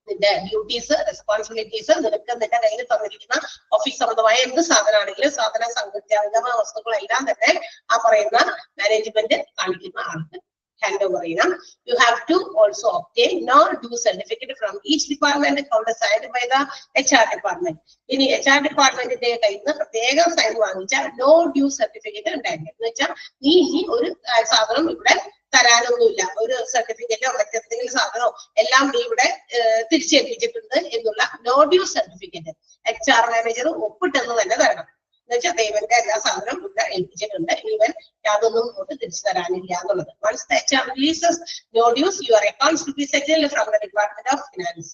നിന്റെ ഡ്യൂട്ടീസ്, റെസ്പോൺസിബിലിറ്റീസ് നിനക്ക് നിന്റെ കയ്യിൽ തന്നിരിക്കുന്ന ഓഫീസ് സംബന്ധമായ എന്ത് സാധനമാണെങ്കിലും സാധന സംഘടന വസ്തുക്കളെല്ലാം തന്നെ ആ പറയുന്ന മാനേജ്മെന്റ് കാണിക്കുന്ന ആൾക്ക് hand over ചെയ്യണം. You have to also obtain no-due certificate from each department countersigned by the HR department. ഇനി HR ഡിപ്പാർട്ട്മെന്റിന്റെ കയ്യിൽ നിന്ന് പ്രത്യേകം സൈൻ വാങ്ങിച്ച നോ ഡ്യൂ സർട്ടിഫിക്കറ്റ് ഉണ്ടായിരുന്നു. എന്ന് വെച്ചാൽ നീ ഈ ഒരു സാധനം ഇവിടെ തരാനൊന്നുമില്ല, ഒരു സർട്ടിഫിക്കറ്റോ മറ്റെന്തെങ്കിലും സാധനമോ എല്ലാം നീ ഇവിടെ തിരിച്ചേൽപ്പിച്ചിട്ടുണ്ട് എന്നുള്ള no due certificate HR manager ഒപ്പിട്ടെന്ന് തന്നെ തരണം. എന്നുവെച്ചാൽ ദൈവന്റെ എല്ലാ സാധനവും ഇവിടെ ഏൽപ്പിച്ചിട്ടുണ്ട്, ഇവൻ യാതൊന്നും ഇങ്ങോട്ട് തിരിച്ചു തരാനില്ല എന്നുള്ളത്. Once the HR releases no dues, your accounts will be settled from the Department of Finance.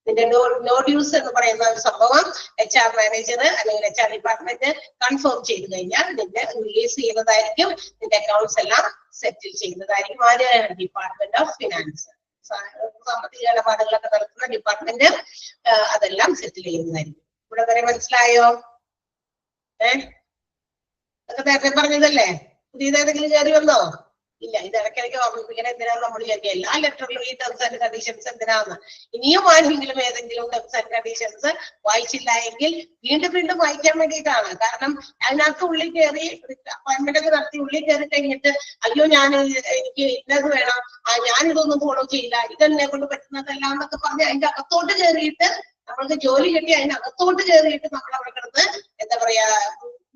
നിന്റെ നോ ഡ്യൂസ് എന്ന് പറയുന്ന ഒരു സംഭവം HR മാനേജർ അല്ലെങ്കിൽ HR ഡിപ്പാർട്ട്മെന്റ് കൺഫേം ചെയ്ത് കഴിഞ്ഞാൽ നിന്നെ റിലീസ് ചെയ്യുന്നതായിരിക്കും. നിന്റെ അക്കൗണ്ട്സ് എല്ലാം സെറ്റിൽ ചെയ്യുന്നതായിരിക്കും. ആര്? Department of finance. സാമ്പത്തിക ഇടപാടുകളൊക്കെ നടത്തുന്ന ഡിപ്പാർട്ട്മെന്റ് അതെല്ലാം സെറ്റിൽ ചെയ്യുന്നതായിരിക്കും. ഇവിടെ വരെ മനസ്സിലായോ? അതൊക്കെ നേരത്തെ പറഞ്ഞതല്ലേ? പുതിയതേതെങ്കിലും കയറി വന്നോ? ഇല്ല. ഇത് ഇടയ്ക്കിടയ്ക്ക് ഓർമ്മിപ്പിക്കണം. എന്തിനാണ് നമ്മൾ വിചാരിക്കുക എല്ലാ ലെറ്ററിലും ഈ ടേംസ് ആൻഡ് കണ്ടീഷൻസ് എന്തിനാന്ന്. ഇനിയും ആരെങ്കിലും ഏതെങ്കിലും ടേംസ് ആൻഡ് കണ്ടീഷൻസ് വായിച്ചില്ല എങ്കിൽ വീണ്ടും വീണ്ടും വായിക്കാൻ വേണ്ടിയിട്ടാണ്. കാരണം അതിനകത്ത് ഉള്ളിൽ കയറി അപ്പോയിന്റ്മെന്റ് ഒക്കെ നടത്തി ഉള്ളിൽ കയറി കഴിഞ്ഞിട്ട് അയ്യോ എനിക്ക് ഇന്നത് വേണം, ഞാൻ ഇതൊന്നും ഫോളോ ചെയ്യില്ല, ഇതെന്നെ കൊണ്ട് പറ്റുന്നതല്ല എന്നൊക്കെ പറഞ്ഞ് അതിന്റെ അകത്തോട്ട് കയറിയിട്ട് നമ്മൾക്ക് ജോലി കിട്ടി അതിനകത്തോട്ട് കയറിയിട്ട് നമ്മൾ അവിടെ കിടന്ന് എന്താ പറയാ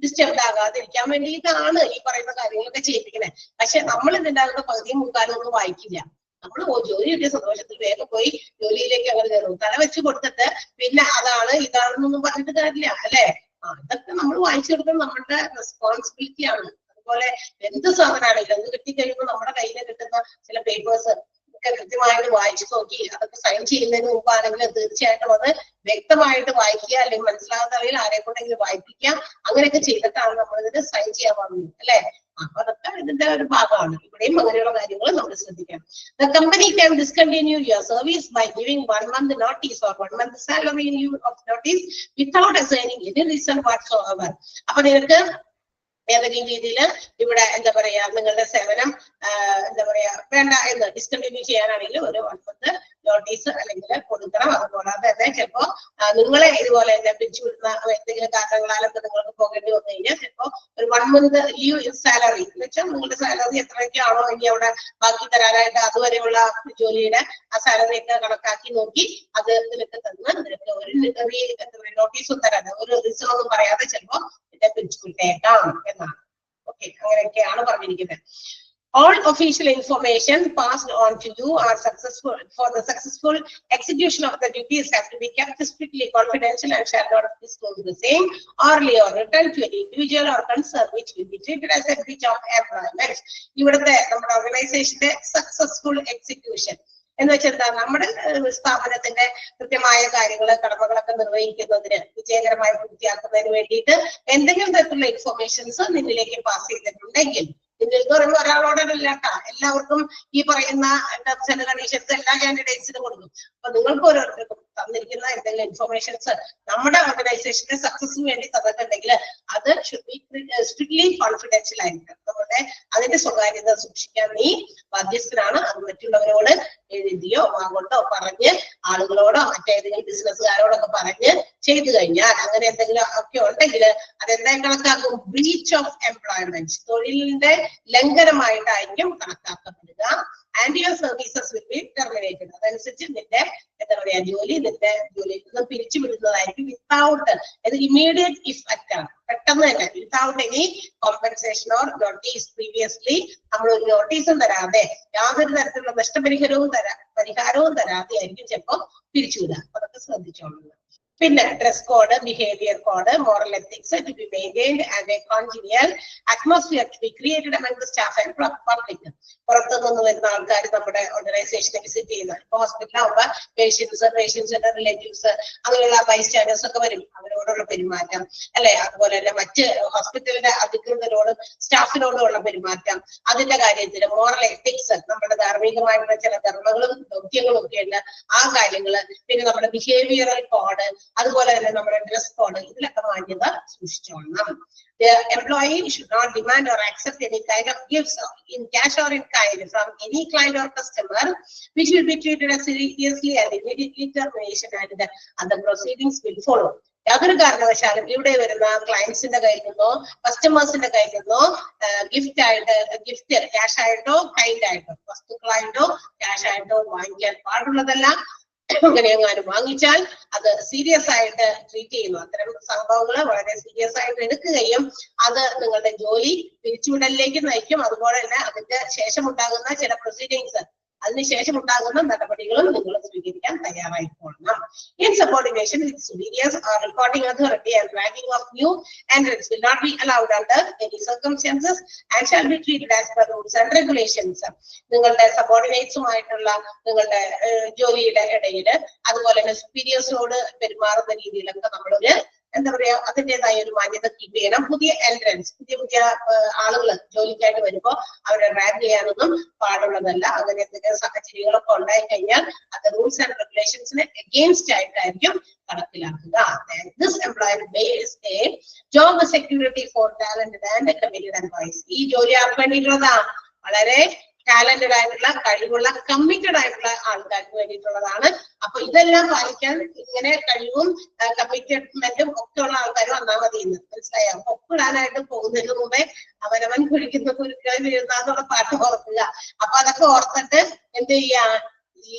ഡിസ്റ്റർബ് ആകാതിരിക്കാൻ വേണ്ടിയിട്ടാണ് ഈ പറയുന്ന കാര്യങ്ങളൊക്കെ ചെയ്യിപ്പിക്കണേ. പക്ഷെ നമ്മൾ ഇതിന്റെ അകത്ത് പകുതിയും മുക്കാലും ഒന്നും വായിക്കില്ല. നമ്മൾ ജോലി കിട്ടിയ സന്തോഷത്തിൽ വേഗം പോയി ജോലിയിലേക്ക് അങ്ങനെ കയറും. തല വെച്ച് കൊടുത്തിട്ട് പിന്നെ അതാണ് ഇതാണെന്നൊന്നും പറഞ്ഞിട്ട് കാര്യമില്ല അല്ലെ? അതൊക്കെ നമ്മൾ വായിച്ചെടുക്കുന്നത് നമ്മളുടെ റെസ്പോൺസിബിലിറ്റി ആണ്. അതുപോലെ എന്ത് സാധനമാണെങ്കിലും എന്ത് കിട്ടിക്കഴിയുമ്പോൾ നമ്മുടെ കയ്യിൽ കിട്ടുന്ന ചില പേപ്പേഴ്സ് ഒക്കെ കൃത്യമായിട്ട് വായിച്ചു നോക്കി അതൊക്കെ സൈൻ ചെയ്യുന്നതിന് മുമ്പാണെങ്കിൽ തീർച്ചയായിട്ടും അത് വ്യക്തമായിട്ട് വായിക്കുക, അല്ലെങ്കിൽ മനസ്സിലാകാത്തവയിൽ ആരെ കൊണ്ടെങ്കിലും വായിപ്പിക്കാം. അങ്ങനെയൊക്കെ ചെയ്തിട്ടാണ് നമ്മൾ ഇതിന് സൈൻ ചെയ്യാൻ പോകുന്നത് അല്ലെ? അപ്പൊ അതൊക്കെ ഇതിന്റെ ഒരു ഭാഗമാണ്. ഇവിടെയും അങ്ങനെയുള്ള കാര്യങ്ങൾ നമ്മൾ ശ്രദ്ധിക്കണം. The company can discontinue your service by giving 1 month notice or 1 month salary in lieu of notice without assigning any reason whatsoever. അപ്പൊ നിങ്ങൾക്ക് ഏതെങ്കിലും രീതിയിൽ ഇവിടെ എന്താ പറയാ നിങ്ങളുടെ സേവനം എന്താ പറയാ വേണ്ട എന്ന് ഡിസ്കണ്ടിന്യൂ ചെയ്യാനാണെങ്കിൽ ഒരു 1 month നോട്ടീസ് അല്ലെങ്കിൽ കൊടുക്കണം. അതുകൂടാതെ തന്നെ ചിലപ്പോ നിങ്ങളെ ഇതുപോലെ തന്നെ പിരിച്ചുവിടുന്ന എന്തെങ്കിലും കാരണങ്ങളാലൊക്കെ നിങ്ങൾക്ക് പോകേണ്ടി വന്നു കഴിഞ്ഞാൽ ചിലപ്പോ ഒരു 1 month ലീവ് ഇൻ സാലറി എന്ന് വെച്ചാൽ നിങ്ങളുടെ സാലറി എത്രയൊക്കെയാണോ ഇനി അവിടെ ബാക്കി തരാനായിട്ട് അതുവരെയുള്ള ജോലിയുടെ ആ സാലറി ഒക്കെ കണക്കാക്കി നോക്കി അത് നിനക്ക് തന്ന് നിനക്ക് ഒരു എന്താ പറയുക നോട്ടീസും തരാതെ ഒരു റീസൺ ഒന്നും പറയാതെ ചിലപ്പോ പിരിച്ചുവിട്ടേക്കാം എന്നാണ്. ഓക്കെ, അങ്ങനെയൊക്കെയാണ് പറഞ്ഞിരിക്കുന്നത്. All official information passed on to you are successful for the successful execution of the duties have to be kept strictly confidential and shall not disclose the same orally or written to any individual or concern which will be treated as a breach of employment. ഇവിടുത്തെ നമ്മുടെ ഓർഗനൈസേഷന്റെ successful execution എന്ന് വെച്ചാൽ നമ്മുടെ സ്ഥാപനത്തിന്റെ കൃത്യമായ കാര്യങ്ങൾ കടമകളൊക്കെ നിർവഹിക്കുന്നതിന് വിജയകരമായി പൂർത്തിയാക്കുന്നതിന് വേണ്ടിയിട്ട് എന്തെങ്കിലും തരത്തിലുള്ള ഇൻഫർമേഷൻസ് നിന്നിലേക്ക് പാസ് ചെയ്തിട്ടുണ്ടെങ്കിൽ ഇതിൽ പറയുമ്പോൾ ഒരാളോടല്ല കേട്ടാ, എല്ലാവർക്കും ഈ പറയുന്ന ടേംസ് ആൻഡ് കണ്ടീഷൻസ് എല്ലാ കാൻഡിഡേറ്റ്സിനും കൊടുക്കും. അപ്പൊ നിങ്ങൾക്ക് ഓരോരുത്തർക്കും തന്നിരിക്കുന്ന എന്തെങ്കിലും ഇൻഫർമേഷൻസ് നമ്മുടെ ഓർഗനൈസേഷന്റെ സക്സസിന് വേണ്ടി തന്നിട്ടുണ്ടെങ്കിൽ അത് സ്ട്രിക്ട്ലി കോൺഫിഡൻഷ്യൽ ആയിരിക്കും. നമ്മുടെ അതിന്റെ സ്വകാര്യത സൂക്ഷിക്കാൻ നീ ബാധ്യസ്ഥനാണ്. അത് മറ്റുള്ളവരോട് എഴുതിയോ വാങ്ങോട്ടോ പറഞ്ഞ് ആളുകളോടോ മറ്റേതെങ്കിലും ബിസിനസ്സുകാരോടൊക്കെ പറഞ്ഞ് ചെയ്തു കഴിഞ്ഞാൽ അങ്ങനെ എന്തെങ്കിലും ഒക്കെ ഉണ്ടെങ്കിൽ അതെന്തായാലും കണക്കാക്കും ബ്രീച്ച് ഓഫ് എംപ്ലോയ്മെന്റ്, തൊഴിലിന്റെ ലംഘനമായിട്ടായിരിക്കും കണക്കാക്കപ്പെടുക. And your services will be terminated. അതനുസരിച്ച് നിന്റെ എന്താ പറയാ നിന്റെ ജോലിയിൽ നിന്ന് പിരിച്ചുവിടുന്നതായിരിക്കും വിത്തൗട്ട് ഇമ്മീഡിയറ്റ് ഇഫക്റ്റ് ആണ്, പെട്ടെന്ന് തന്നെ without any compensation or notice. Previously നമ്മൾ ഒരു നോട്ടീസും തരാതെ യാതൊരു തരത്തിലുള്ള നഷ്ടപരിഹാരവും തരാതെ ആയിരിക്കും ചിലപ്പോ പിരിച്ചുവിടുക. അതൊക്കെ ശ്രദ്ധിച്ചോളുക. പിന്നെ dress code, behaviour code, moral ethics to be maintained and a congenial atmosphere to be created among the staff and public. പുറത്തുനിന്ന് വരുന്ന ആൾക്കാർ നമ്മുടെ ഓർഗനൈസേഷനെ വിസിറ്റ് ചെയ്യുന്ന, ഇപ്പൊ ഹോസ്പിറ്റലാകുമ്പോൾ പേഷ്യൻസിന്റെ റിലേറ്റീവ്സ്, അങ്ങനെയുള്ള ബൈസ്റ്റാൻഡേഴ്സ് ഒക്കെ വരും. അവരോടുള്ള പെരുമാറ്റം അല്ലെ, അതുപോലെ തന്നെ മറ്റ് ഹോസ്പിറ്റലിന്റെ അധികൃതരോടും സ്റ്റാഫിനോടുമുള്ള പെരുമാറ്റം, അതിന്റെ കാര്യത്തിൽ മോറൽ എത്തിക്സ്, നമ്മുടെ ധാർമ്മികമായിട്ടുള്ള ചില ധർമ്മങ്ങളും ദൗത്യങ്ങളും ഒക്കെ ഉണ്ട്, ആ കാര്യങ്ങള്. പിന്നെ നമ്മുടെ ബിഹേവിയറൽ കോഡ്, അതുപോലെ തന്നെ നമ്മുടെ ഡ്രസ് കോഡ്, ഇതിലൊക്കെ മാന്യത സൂക്ഷിച്ചോളണം. The employee should not demand or accept any kind of gifts in cash or in kind from any client or customer, which will be treated as seriously and immediately termination, and other proceedings will follow. യാതൊരു കാരണവശാലും ഇവിടെ വരുന്ന ക്ലയൻസിന്റെ കയ്യിൽ നിന്നോ കസ്റ്റമേഴ്സിന്റെ കയ്യിൽ നിന്നോ gift cash ആയിട്ടോ kind ആയിട്ടോ, വസ്തുക്കളായിട്ടോ ക്യാഷ് ആയിട്ടോ വാങ്ങിക്കാൻ പാടുള്ളതല്ല. അങ്ങനെ എങ്ങാനും വാങ്ങിച്ചാൽ അത് സീരിയസ് ആയിട്ട് ട്രീറ്റ് ചെയ്യുന്നു. അത്തരം സംഭവങ്ങൾ വളരെ സീരിയസ് ആയിട്ട് എടുക്കുകയും അത് നിങ്ങളുടെ ജോലി പിരിച്ചുവിടലിലേക്ക് നയിക്കും. അതുപോലെ തന്നെ അതിന്റെ ശേഷം ഉണ്ടാകുന്ന ചില പ്രൊസീഡിങ്സ്, അതിനുശേഷം ഉണ്ടാകുന്ന നടപടികളും നിങ്ങൾ സ്വീകരിക്കാൻ തയ്യാറായിക്കൊള്ളണം. Insubordination with superiors or reporting authority and dragging of new entrants will not be allowed under any circumstances and shall be treated as per rules and regulations. നിങ്ങളുടെ സബോർഡിനേറ്റ്സുമായിട്ടുള്ള നിങ്ങളുടെ ജോലിയുടെ ഇടയിൽ, അതുപോലെ തന്നെ സുപ്പീരിയേഴ്സിനോട് പെരുമാറുന്ന രീതിയിലൊക്കെ നമ്മളൊരു എന്താ പറയാ, അതിൻ്റെതായ ഒരു മാന്യത കീപ്പ് ചെയ്യണം. പുതിയ എൻട്രൻസ്, പുതിയ ആളുകൾ ജോലിക്കായിട്ട് വരുമ്പോ അവരെ റാങ്ക് ചെയ്യാനൊന്നും പാടുള്ളതല്ല. അങ്ങനെ എന്തെങ്കിലും സാഹചര്യങ്ങളൊക്കെ ഉണ്ടായി കഴിഞ്ഞാൽ അത് റൂൾസ് ആൻഡ് റെഗുലേഷൻസിന് എഗെയിൻസ്റ്റ് ആയിട്ടായിരിക്കും നടപ്പിലാക്കുക. This employer is a job security for talented and committed employees. ഈ ജോലി ആർക്ക് വേണ്ടിയിട്ടുള്ളതാ? വളരെ ടാലന്റഡ് ആയിട്ടുള്ള, കഴിവുള്ള, കമ്മിറ്റഡ് ആയിട്ടുള്ള ആൾക്കാർക്ക് വേണ്ടിയിട്ടുള്ളതാണ്. അപ്പൊ ഇതെല്ലാം പാലിക്കാൻ ഇങ്ങനെ കഴിവും കമ്മിറ്റ്മെന്റും ഒക്കെ ഉള്ള ആൾക്കാർ വന്നാൽ മതി എന്ന് മനസ്സിലായോ? ഒപ്പിടാനായിട്ട് പോകുന്നതിന് മുമ്പേ അവനവൻ കുഴിക്കുന്ന കുരുക്കൾ വീഴുന്നുള്ള പാട്ട് ഓർക്കുക. അപ്പൊ അതൊക്കെ ഓർത്തിട്ട് എന്ത് ചെയ്യാ, ഈ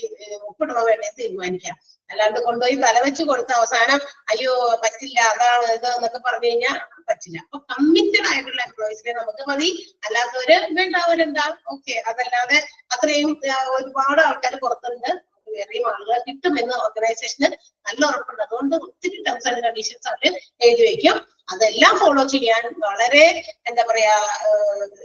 ഒപ്പിടണോ വേണ്ടേ തീരുമാനിക്കാം. അല്ലാണ്ട് കൊണ്ടുപോയി തലവെച്ച് കൊടുത്ത അവസാനം അയ്യോ പറ്റില്ല, അതാണ് ഇത് എന്നൊക്കെ പറഞ്ഞു കഴിഞ്ഞാൽ പറ്റില്ല. അപ്പൊ കമ്മിറ്റഡ് ആയിട്ടുള്ള എംപ്ലോയീസിനെ നമുക്ക് മതി, അല്ലാത്തവര് വേണ്ടവരെന്താ ഓക്കെ. അതല്ലാതെ അത്രയും ഒരുപാട് ആൾക്കാർ പുറത്തുണ്ട്, വേറെയും ആളുകൾ കിട്ടുമെന്ന് ഓർഗനൈസേഷന് നല്ല ഉറപ്പുണ്ട്. അതുകൊണ്ട് ഒത്തിരി ടേംസ് ആൻഡ് കണ്ടീഷൻസ് അവര് എഴുതി വയ്ക്കും. അതെല്ലാം ഫോളോ ചെയ്യാൻ, വളരെ എന്താ പറയാ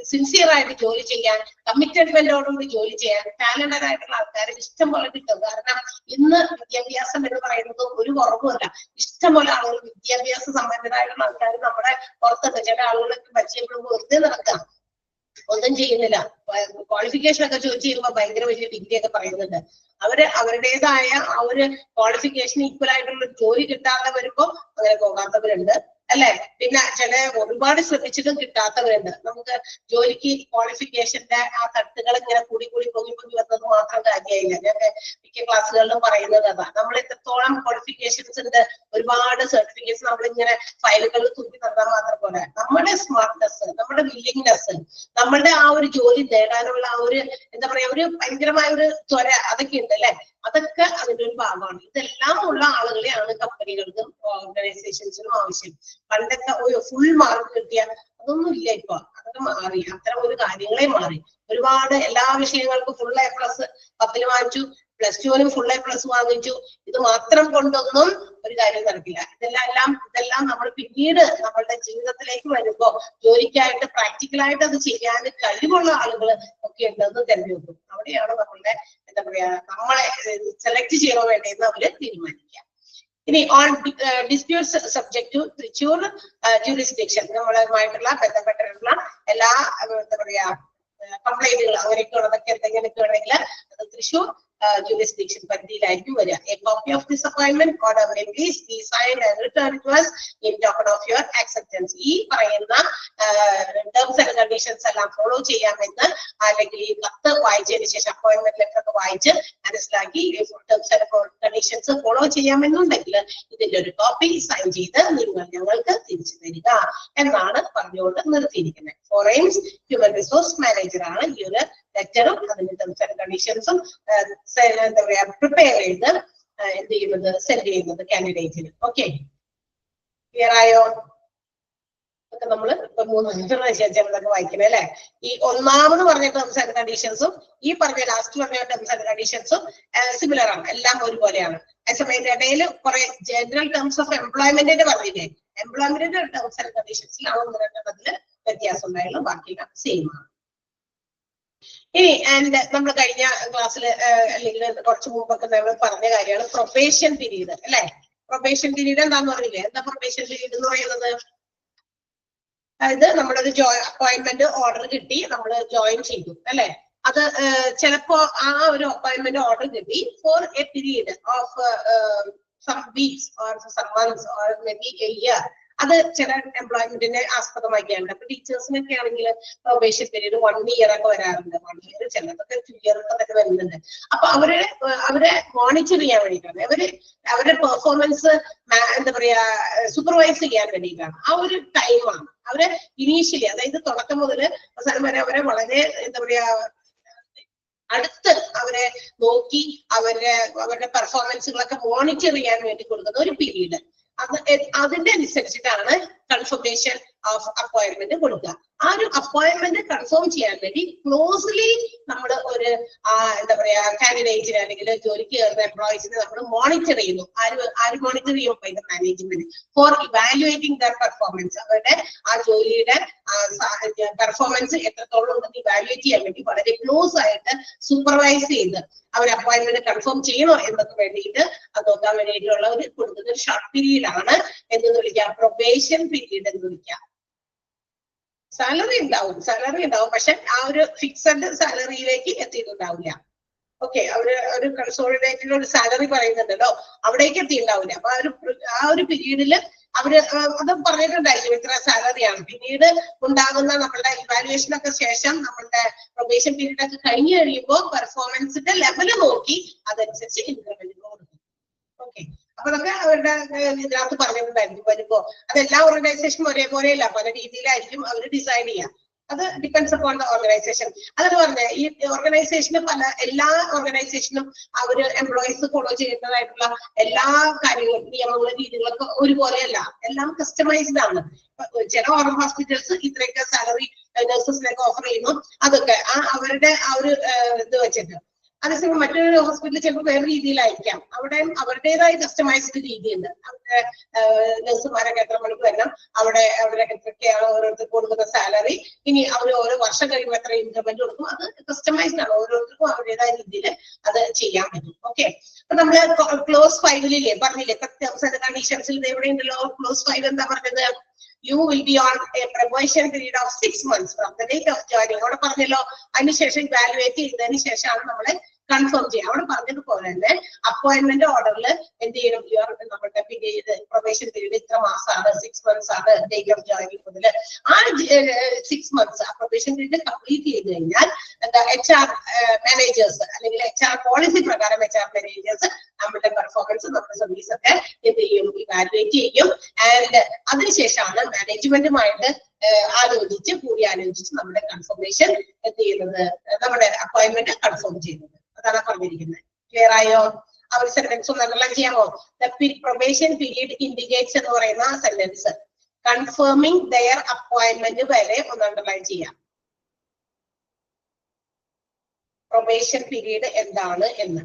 സിൻസിയർ ആയിട്ട് ജോലി ചെയ്യാൻ, കമ്മിറ്റ്മെന്റോടുകൂടി ജോലി ചെയ്യാൻ ടാലന്റഡ് ആയിട്ടുള്ള ആൾക്കാരെ ഇഷ്ടം പോലെ കിട്ടും. കാരണം ഇന്ന് വിദ്യാഭ്യാസം എന്ന് പറയുന്നത് ഒരു കുറവുമല്ല. ഇഷ്ടംപോലെ ആളുകൾ വിദ്യാഭ്യാസ സമ്പന്നരായിട്ടുള്ള ആൾക്കാർ നമ്മുടെ പുറത്തുണ്ട്. ചില ആളുകളൊക്കെ പരിചയപ്പെടുമ്പോൾ വെറുതെ നടക്കാം, ഒന്നും ചെയ്യുന്നില്ല. ക്വാളിഫിക്കേഷൻ ഒക്കെ ചോദിച്ചു കഴിയുമ്പോൾ ഭയങ്കര വലിയ ഡിഗ്രി ഒക്കെ പറയുന്നുണ്ട്. അവരുടേതായ ആ ഒരു ക്വാളിഫിക്കേഷൻ ഈക്വൽ ആയിട്ടുള്ള ജോലി കിട്ടാതെ വരുമ്പോ അങ്ങനെ പോകാത്തവരുണ്ട് അല്ലെ. പിന്നെ ചില ഒരുപാട് ശ്രമിച്ചിട്ടും കിട്ടാത്തവരുണ്ട്. നമുക്ക് ജോലിക്ക് ക്വാളിഫിക്കേഷന്റെ ആ തട്ടുകൾ ഇങ്ങനെ കൂടി പൊങ്ങി വന്നത് മാത്രം കാര്യമായില്ല. ഞാൻ മിക്ക ക്ലാസ്സുകളിലും പറയുന്നത് അതാ. നമ്മൾ എത്രത്തോളം ക്വാളിഫിക്കേഷൻസ് ഉണ്ട്, ഒരുപാട് സർട്ടിഫിക്കറ്റ്സ് നമ്മളിങ്ങനെ ഫയലുകളിൽ തൂക്കി തന്നാൽ മാത്രം പോലെ നമ്മുടെ സ്മാർട്ട്നെസ്, നമ്മുടെ വില്ലിങ്നെസ്, നമ്മളുടെ ആ ഒരു ജോലി നേടാനുള്ള ആ ഒരു എന്താ പറയാ ഒരു ഭയങ്കരമായ ഒരു ത്വര, അതൊക്കെ ഉണ്ട് അല്ലെ. അതൊക്കെ അതിന്റെ ഒരു ഭാഗമാണ്. ഇതെല്ലാം ഉള്ള ആളുകളെയാണ് കമ്പനികൾക്കും ഓർഗനൈസേഷൻസിനും ആവശ്യം. പണ്ടൊക്കെ ഒരു ഫുൾ മാർക്ക് കിട്ടിയ അതൊന്നും ഇല്ല ഇപ്പൊ, അതൊക്കെ മാറി. അത്തരം ഒരു കാര്യങ്ങളെ മാറി. ഒരുപാട് എല്ലാ വിഷയങ്ങൾക്കും ഫുൾ A+ 10 വാങ്ങിച്ചു, +2 ഫുൾ A+ വാങ്ങിച്ചു. ഇത് മാത്രം കൊണ്ടൊന്നും ഒരു കാര്യം നടക്കില്ല. ഇതെല്ലാം നമ്മൾ പിന്നീട് നമ്മളുടെ ജീവിതത്തിലേക്ക് വരുമ്പോ ജോലിക്കായിട്ട് പ്രാക്ടിക്കലായിട്ട് അത് ചെയ്യാൻ കഴിവുള്ള ആളുകൾ ഒക്കെ ഉണ്ടെന്ന് തെരഞ്ഞെടുക്കും. അവിടെയാണ് നമ്മളുടെ എന്താ പറയാ നമ്മളെ സെലക്ട് ചെയ്യണോ വേണ്ടതെന്ന് അവര് തീരുമാനിക്കാം. ഇനി on disputes subject to Thrissur jurisdiction, നമ്മളുമായിട്ടുള്ള ബന്ധപ്പെട്ടിട്ടുള്ള എല്ലാ എന്താ പറയാ കംപ്ലൈന്റുകൾ അങ്ങനെയൊക്കെ ഉള്ളതൊക്കെ എന്തെങ്കിലുമൊക്കെ ഉണ്ടെങ്കിൽ അത് തൃശ്ശൂർ jurisdiction പരിധിയിലായിരിക്കും വരിക. A copy of this appointment order may please be signed and returned to us in token of your acceptance. ഈ പറയുന്ന ടേംസ് ആൻഡ് കണ്ടീഷൻസ് എല്ലാം ഫോളോ ചെയ്യാമെന്ന്, അല്ലെങ്കിൽ ഈ കത്ത് വായിച്ചതിന് ശേഷം അപ്പോയിന്റ്മെന്റ് ലെറ്റർ ഒക്കെ വായിച്ച് മനസ്സിലാക്കി ടേംസ് ആൻഡ് കണ്ടീഷൻസ് ഫോളോ ചെയ്യാമെന്നുണ്ടെങ്കിൽ ഇതിന്റെ ഒരു കോപ്പി സൈൻ ചെയ്ത് നിങ്ങൾ ഞങ്ങൾക്ക് തിരിച്ചു തരിക എന്നാണ് പറഞ്ഞുകൊണ്ട് നിർത്തിയിരിക്കുന്നത്. ഫോറൻസ് ഹ്യൂമൻ റിസോഴ്സ് മാനേജർ ആണ് ഈ ഒരു ലെറ്ററും അതിന്റെ ടേംസ് ആൻഡ് കണ്ടീഷൻസും എന്താ പറയാ പ്രിപ്പയർ ചെയ്ത് എന്ത് ചെയ്യുന്നത്, സെൻഡ് ചെയ്യുന്നത് കാൻഡിഡേറ്റിന്. ഓക്കെ, ക്ലിയർ ആയോ? ഒക്കെ നമ്മൾ ഇപ്പൊ 3 പ്രാവശ്യം വായിക്കണേ അല്ലെ. ഈ ഒന്നാമത് പറഞ്ഞ ടേംസ് ആൻഡ് കണ്ടീഷൻസും ഈ പറഞ്ഞ ലാസ്റ്റ് പറഞ്ഞ ടേംസ് ആൻഡ് കണ്ടീഷൻസും സിമിലർ ആണ്, എല്ലാം ഒരുപോലെയാണ്. അതേസമയം ഇടയിൽ കുറെ ജനറൽ ടേംസ് ഓഫ് എംപ്ലോയ്മെന്റിന്റെ പറഞ്ഞില്ലേ, എംപ്ലോയ്മെന്റിന്റെ ടേംസ് ആൻഡ് കണ്ടീഷൻസിലാണ് 1-2 വ്യത്യാസം ഉണ്ടായുള്ളൂ, ബാക്കിയെല്ലാം സെയിം ആണ്. ഇനി ആൻഡ് നമ്മൾ കഴിഞ്ഞ ക്ലാസ്സിൽ അല്ലെങ്കിൽ കുറച്ച് മുമ്പൊക്കെ നമ്മൾ പറഞ്ഞ കാര്യമാണ് പ്രൊബേഷൻ പീരീഡ് അല്ലെ. പ്രൊബേഷൻ പീരീഡ് എന്താന്ന് പറഞ്ഞില്ലേ, എന്താ പ്രൊബേഷൻ പീരീഡ് എന്ന് പറയുന്നത്? അതായത് നമ്മളൊരു അപ്പോയിന്റ്മെന്റ് ഓർഡർ കിട്ടി, നമ്മൾ ജോയിൻ ചെയ്തു അല്ലെ. അത് ചിലപ്പോ ആ ഒരു അപ്പോയിന്റ്മെന്റ് ഓർഡർ കിട്ടി for a period of some weeks or some months or may be a year. അത് ചില എംപ്ലോയ്മെന്റിനെ ആസ്പദമാക്കിയാണ്. അപ്പൊ ടീച്ചേഴ്സിനൊക്കെ ആണെങ്കിൽ പ്രൊബേഷൻ പീരീഡ് 1 ഇയർ ഒക്കെ വരാറുണ്ട്, 1 ഇയർ ചിലതൊക്കെ 2 ഇയർ ഒക്കെ വരുന്നുണ്ട്. അപ്പൊ അവരെ മോണിറ്റർ ചെയ്യാൻ വേണ്ടിയിട്ടാണ്, അവരുടെ പെർഫോമൻസ് എന്താ പറയാ സൂപ്പർവൈസ് ചെയ്യാൻ വേണ്ടിയിട്ടാണ്. ആ ഒരു ടൈമാണ് അവരെ ഇനീഷ്യലി, അതായത് തുടക്കം മുതൽ അവസാനം വരെ അവരെ വളരെ എന്താ പറയാ അടുത്ത് അവരെ നോക്കി അവരുടെ പെർഫോമൻസുകളൊക്കെ മോണിറ്റർ ചെയ്യാൻ വേണ്ടി കൊടുക്കുന്ന ഒരു പീരീഡ്. അതിന്റെ അനുസരിച്ചിട്ടാണ് കൺഫർമേഷൻ ഓഫ് അപ്പോയിന്റ്മെന്റ് കൊടുക്കുക. ആ ഒരു അപ്പോയിന്റ്മെന്റ് കൺഫേം ചെയ്യാൻ വേണ്ടി ക്ലോസ്ലി നമ്മൾ ഒരു എന്താ പറയാ കാൻഡിഡേറ്റിനെ അല്ലെങ്കിൽ ജോലിക്ക് കയറുന്ന എംപ്ലോയീസിനെ നമ്മൾ മോണിറ്റർ ചെയ്യുന്നു. ആര് മോണിറ്റർ ചെയ്യും? By the management for evaluating their performance. അവരുടെ ആ ജോലിയുടെ പെർഫോമൻസ് എത്രത്തോളം ഉണ്ടെന്ന് ഇവാലുവേറ്റ് ചെയ്യാൻ വേണ്ടി വളരെ ക്ലോസ് ആയിട്ട് സൂപ്പർവൈസ് ചെയ്ത് അവർ അപ്പോയിന്റ്മെന്റ് കൺഫേം ചെയ്യണോ എന്നൊക്കെ വേണ്ടിയിട്ട് അത് നോക്കാൻ വേണ്ടിയിട്ടുള്ള ഒരു കൊടുക്കുന്ന ഒരു ഷോർട്ട് പീരീഡ് ആണ് എന്ന് വിളിക്കാം, പ്രൊബേഷൻ പീരീഡ് എന്ന് വിളിക്കാം. സാലറി ഉണ്ടാവും പക്ഷെ ആ ഒരു ഫിക്സഡ് സാലറിയിലേക്ക് എത്തിയിട്ടുണ്ടാവില്ല. ഓക്കെ, ഒരു കൺസോളിഡേറ്റഡ് ഒരു സാലറി പറയുന്നുണ്ടല്ലോ, അവിടേക്ക് എത്തിയിട്ടുണ്ടാവില്ല. അപ്പൊ ആ ഒരു പീരീഡിൽ അവര് അത് പറഞ്ഞിട്ടുണ്ടായിരിക്കും ഇത്ര സാലറിയാണ്. പിന്നീട് ഉണ്ടാകുന്ന നമ്മളുടെ ഇവാലുവേഷൻ ഒക്കെ ശേഷം നമ്മളുടെ പ്രൊബേഷൻ പീരീഡ് ഒക്കെ കഴിഞ്ഞു കഴിയുമ്പോൾ പെർഫോമൻസിന്റെ ലെവല് നോക്കി അതനുസരിച്ച് ഇൻക്രിമെന്റ് കൊടുക്കും. ഓക്കെ, അപ്പൊ അതൊക്കെ അവരുടെ ഇതിനകത്ത് പറഞ്ഞിട്ടുണ്ടായിരിക്കും. വരുമ്പോ അതെല്ലാ ഓർഗനൈസേഷനും ഒരേപോലെയല്ല, പല രീതിയിലായിരിക്കും അവർ ഡിസൈഡ് ചെയ്യുക. അത് ഡിപ്പെൻഡ്സ് അപ്പോൺ ദ ഓർഗനൈസേഷൻ. അതെന്ന് പറഞ്ഞ ഈ ഓർഗനൈസേഷന് എല്ലാ ഓർഗനൈസേഷനും അവര് എംപ്ലോയീസ് ഫോളോ ചെയ്യുന്നതായിട്ടുള്ള എല്ലാ കാര്യങ്ങളും നിയമങ്ങളും രീതികളൊക്കെ ഒരുപോലെയല്ല, എല്ലാം കസ്റ്റമൈസ്ഡ് ആണ്. ചില ഹോസ്പിറ്റൽസ് ഇത്രയൊക്കെ സാലറി നഴ്സസിനൊക്കെ ഓഫർ ചെയ്യുന്നു, അതൊക്കെ അവരുടെ ആ ഒരു ഇത് വെച്ചിട്ട്. അതേസമയം മറ്റൊരു ഹോസ്പിറ്റലിൽ ചിലപ്പോൾ വേറെ രീതിയിലായിരിക്കാം, അവിടെ അവരുടേതായ കസ്റ്റമൈസ്ഡ് രീതിയുണ്ട്. അവരുടെ നഴ്സുമാരൊക്കെ എത്ര മണിക്ക് വരണം, അവിടെ എത്രയൊക്കെയാണ് ഓരോരുത്തർക്ക് കൊടുക്കുന്ന സാലറി, ഇനി അവർ ഓരോ വർഷം കഴിയുമ്പോൾ എത്ര ഇൻക്രിമെന്റ് കൊടുക്കും, അത് കസ്റ്റമൈസ്ഡ് ആണ്. ഓരോരുത്തർക്കും അവരുടേതായ രീതിയിൽ അത് ചെയ്യാൻ പറ്റും. ഓക്കെ, അപ്പൊ നമ്മള് ക്ലോസ് 5-ലില്ലേ പറഞ്ഞില്ലേ ടേംസ് ആൻഡ് കണ്ടീഷൻസിൽ എവിടെ ഉണ്ടല്ലോ ക്ലോസ് 5 എന്താ പറഞ്ഞത്? You will be on a probation period of 6 months from the date of joining. അവിടെ പറഞ്ഞല്ലോ, അതിനുശേഷം ഇവാലുവേറ്റ് ചെയ്തതിനു ശേഷമാണ് നമ്മളെ കൺഫേം ചെയ്യുക. അവിടെ പറഞ്ഞതുപോലെ തന്നെ അപ്പോയിന്റ്മെന്റ് ഓർഡറിൽ എന്ത് ചെയ്യണം? നമ്മുടെ പീരീഡ് പ്രൊബേഷൻ പീരീഡ് ഇത്ര മാസമാണ്, 6 months ആണ് ഡേറ്റ് ഓഫ് ജോയിനിങ് മുതൽ. ആ 6 months ആ പ്രൊബേഷൻ പീരീഡ് കംപ്ലീറ്റ് ചെയ്ത് കഴിഞ്ഞാൽ എന്താ HR മാനേജേഴ്സ് അല്ലെങ്കിൽ HR പോളിസി പ്രകാരം HR മാനേജേഴ്സ് നമ്മുടെ പെർഫോമൻസ് നമ്മുടെ സർവീസ് ഒക്കെ എന്ത് ചെയ്യും? ഇവാലുവേറ്റ് ചെയ്യും. ആൻഡ് അതിനുശേഷമാണ് മാനേജ്മെന്റുമായിട്ട് കൂടിയാലോചിച്ച് നമ്മുടെ കൺഫർമേഷൻ എന്ത് ചെയ്യുന്നത്? നമ്മുടെ അപ്പോയിന്റ്മെന്റ് കൺഫേം ചെയ്യുന്നത്. അതാണ് പറഞ്ഞിരിക്കുന്നത്. ക്ലിയർ ആയോ? ആ ഒരു സെന്റൻസ് ഒന്ന് അണ്ടർലൈൻ ചെയ്യാമോ? ദ പ്രൊബേഷൻ പീരീഡ് ഇൻഡിക്കേറ്റ്സ് എന്ന് പറയുന്ന സെന്റൻസ് കൺഫേമിംഗ് ദെയർ അപ്പോയിന്റ്മെന്റ് വരെ ഒന്ന് അണ്ടർലൈൻ ചെയ്യാം. പ്രൊബേഷൻ പീരീഡ് എന്താണ് എന്ന്.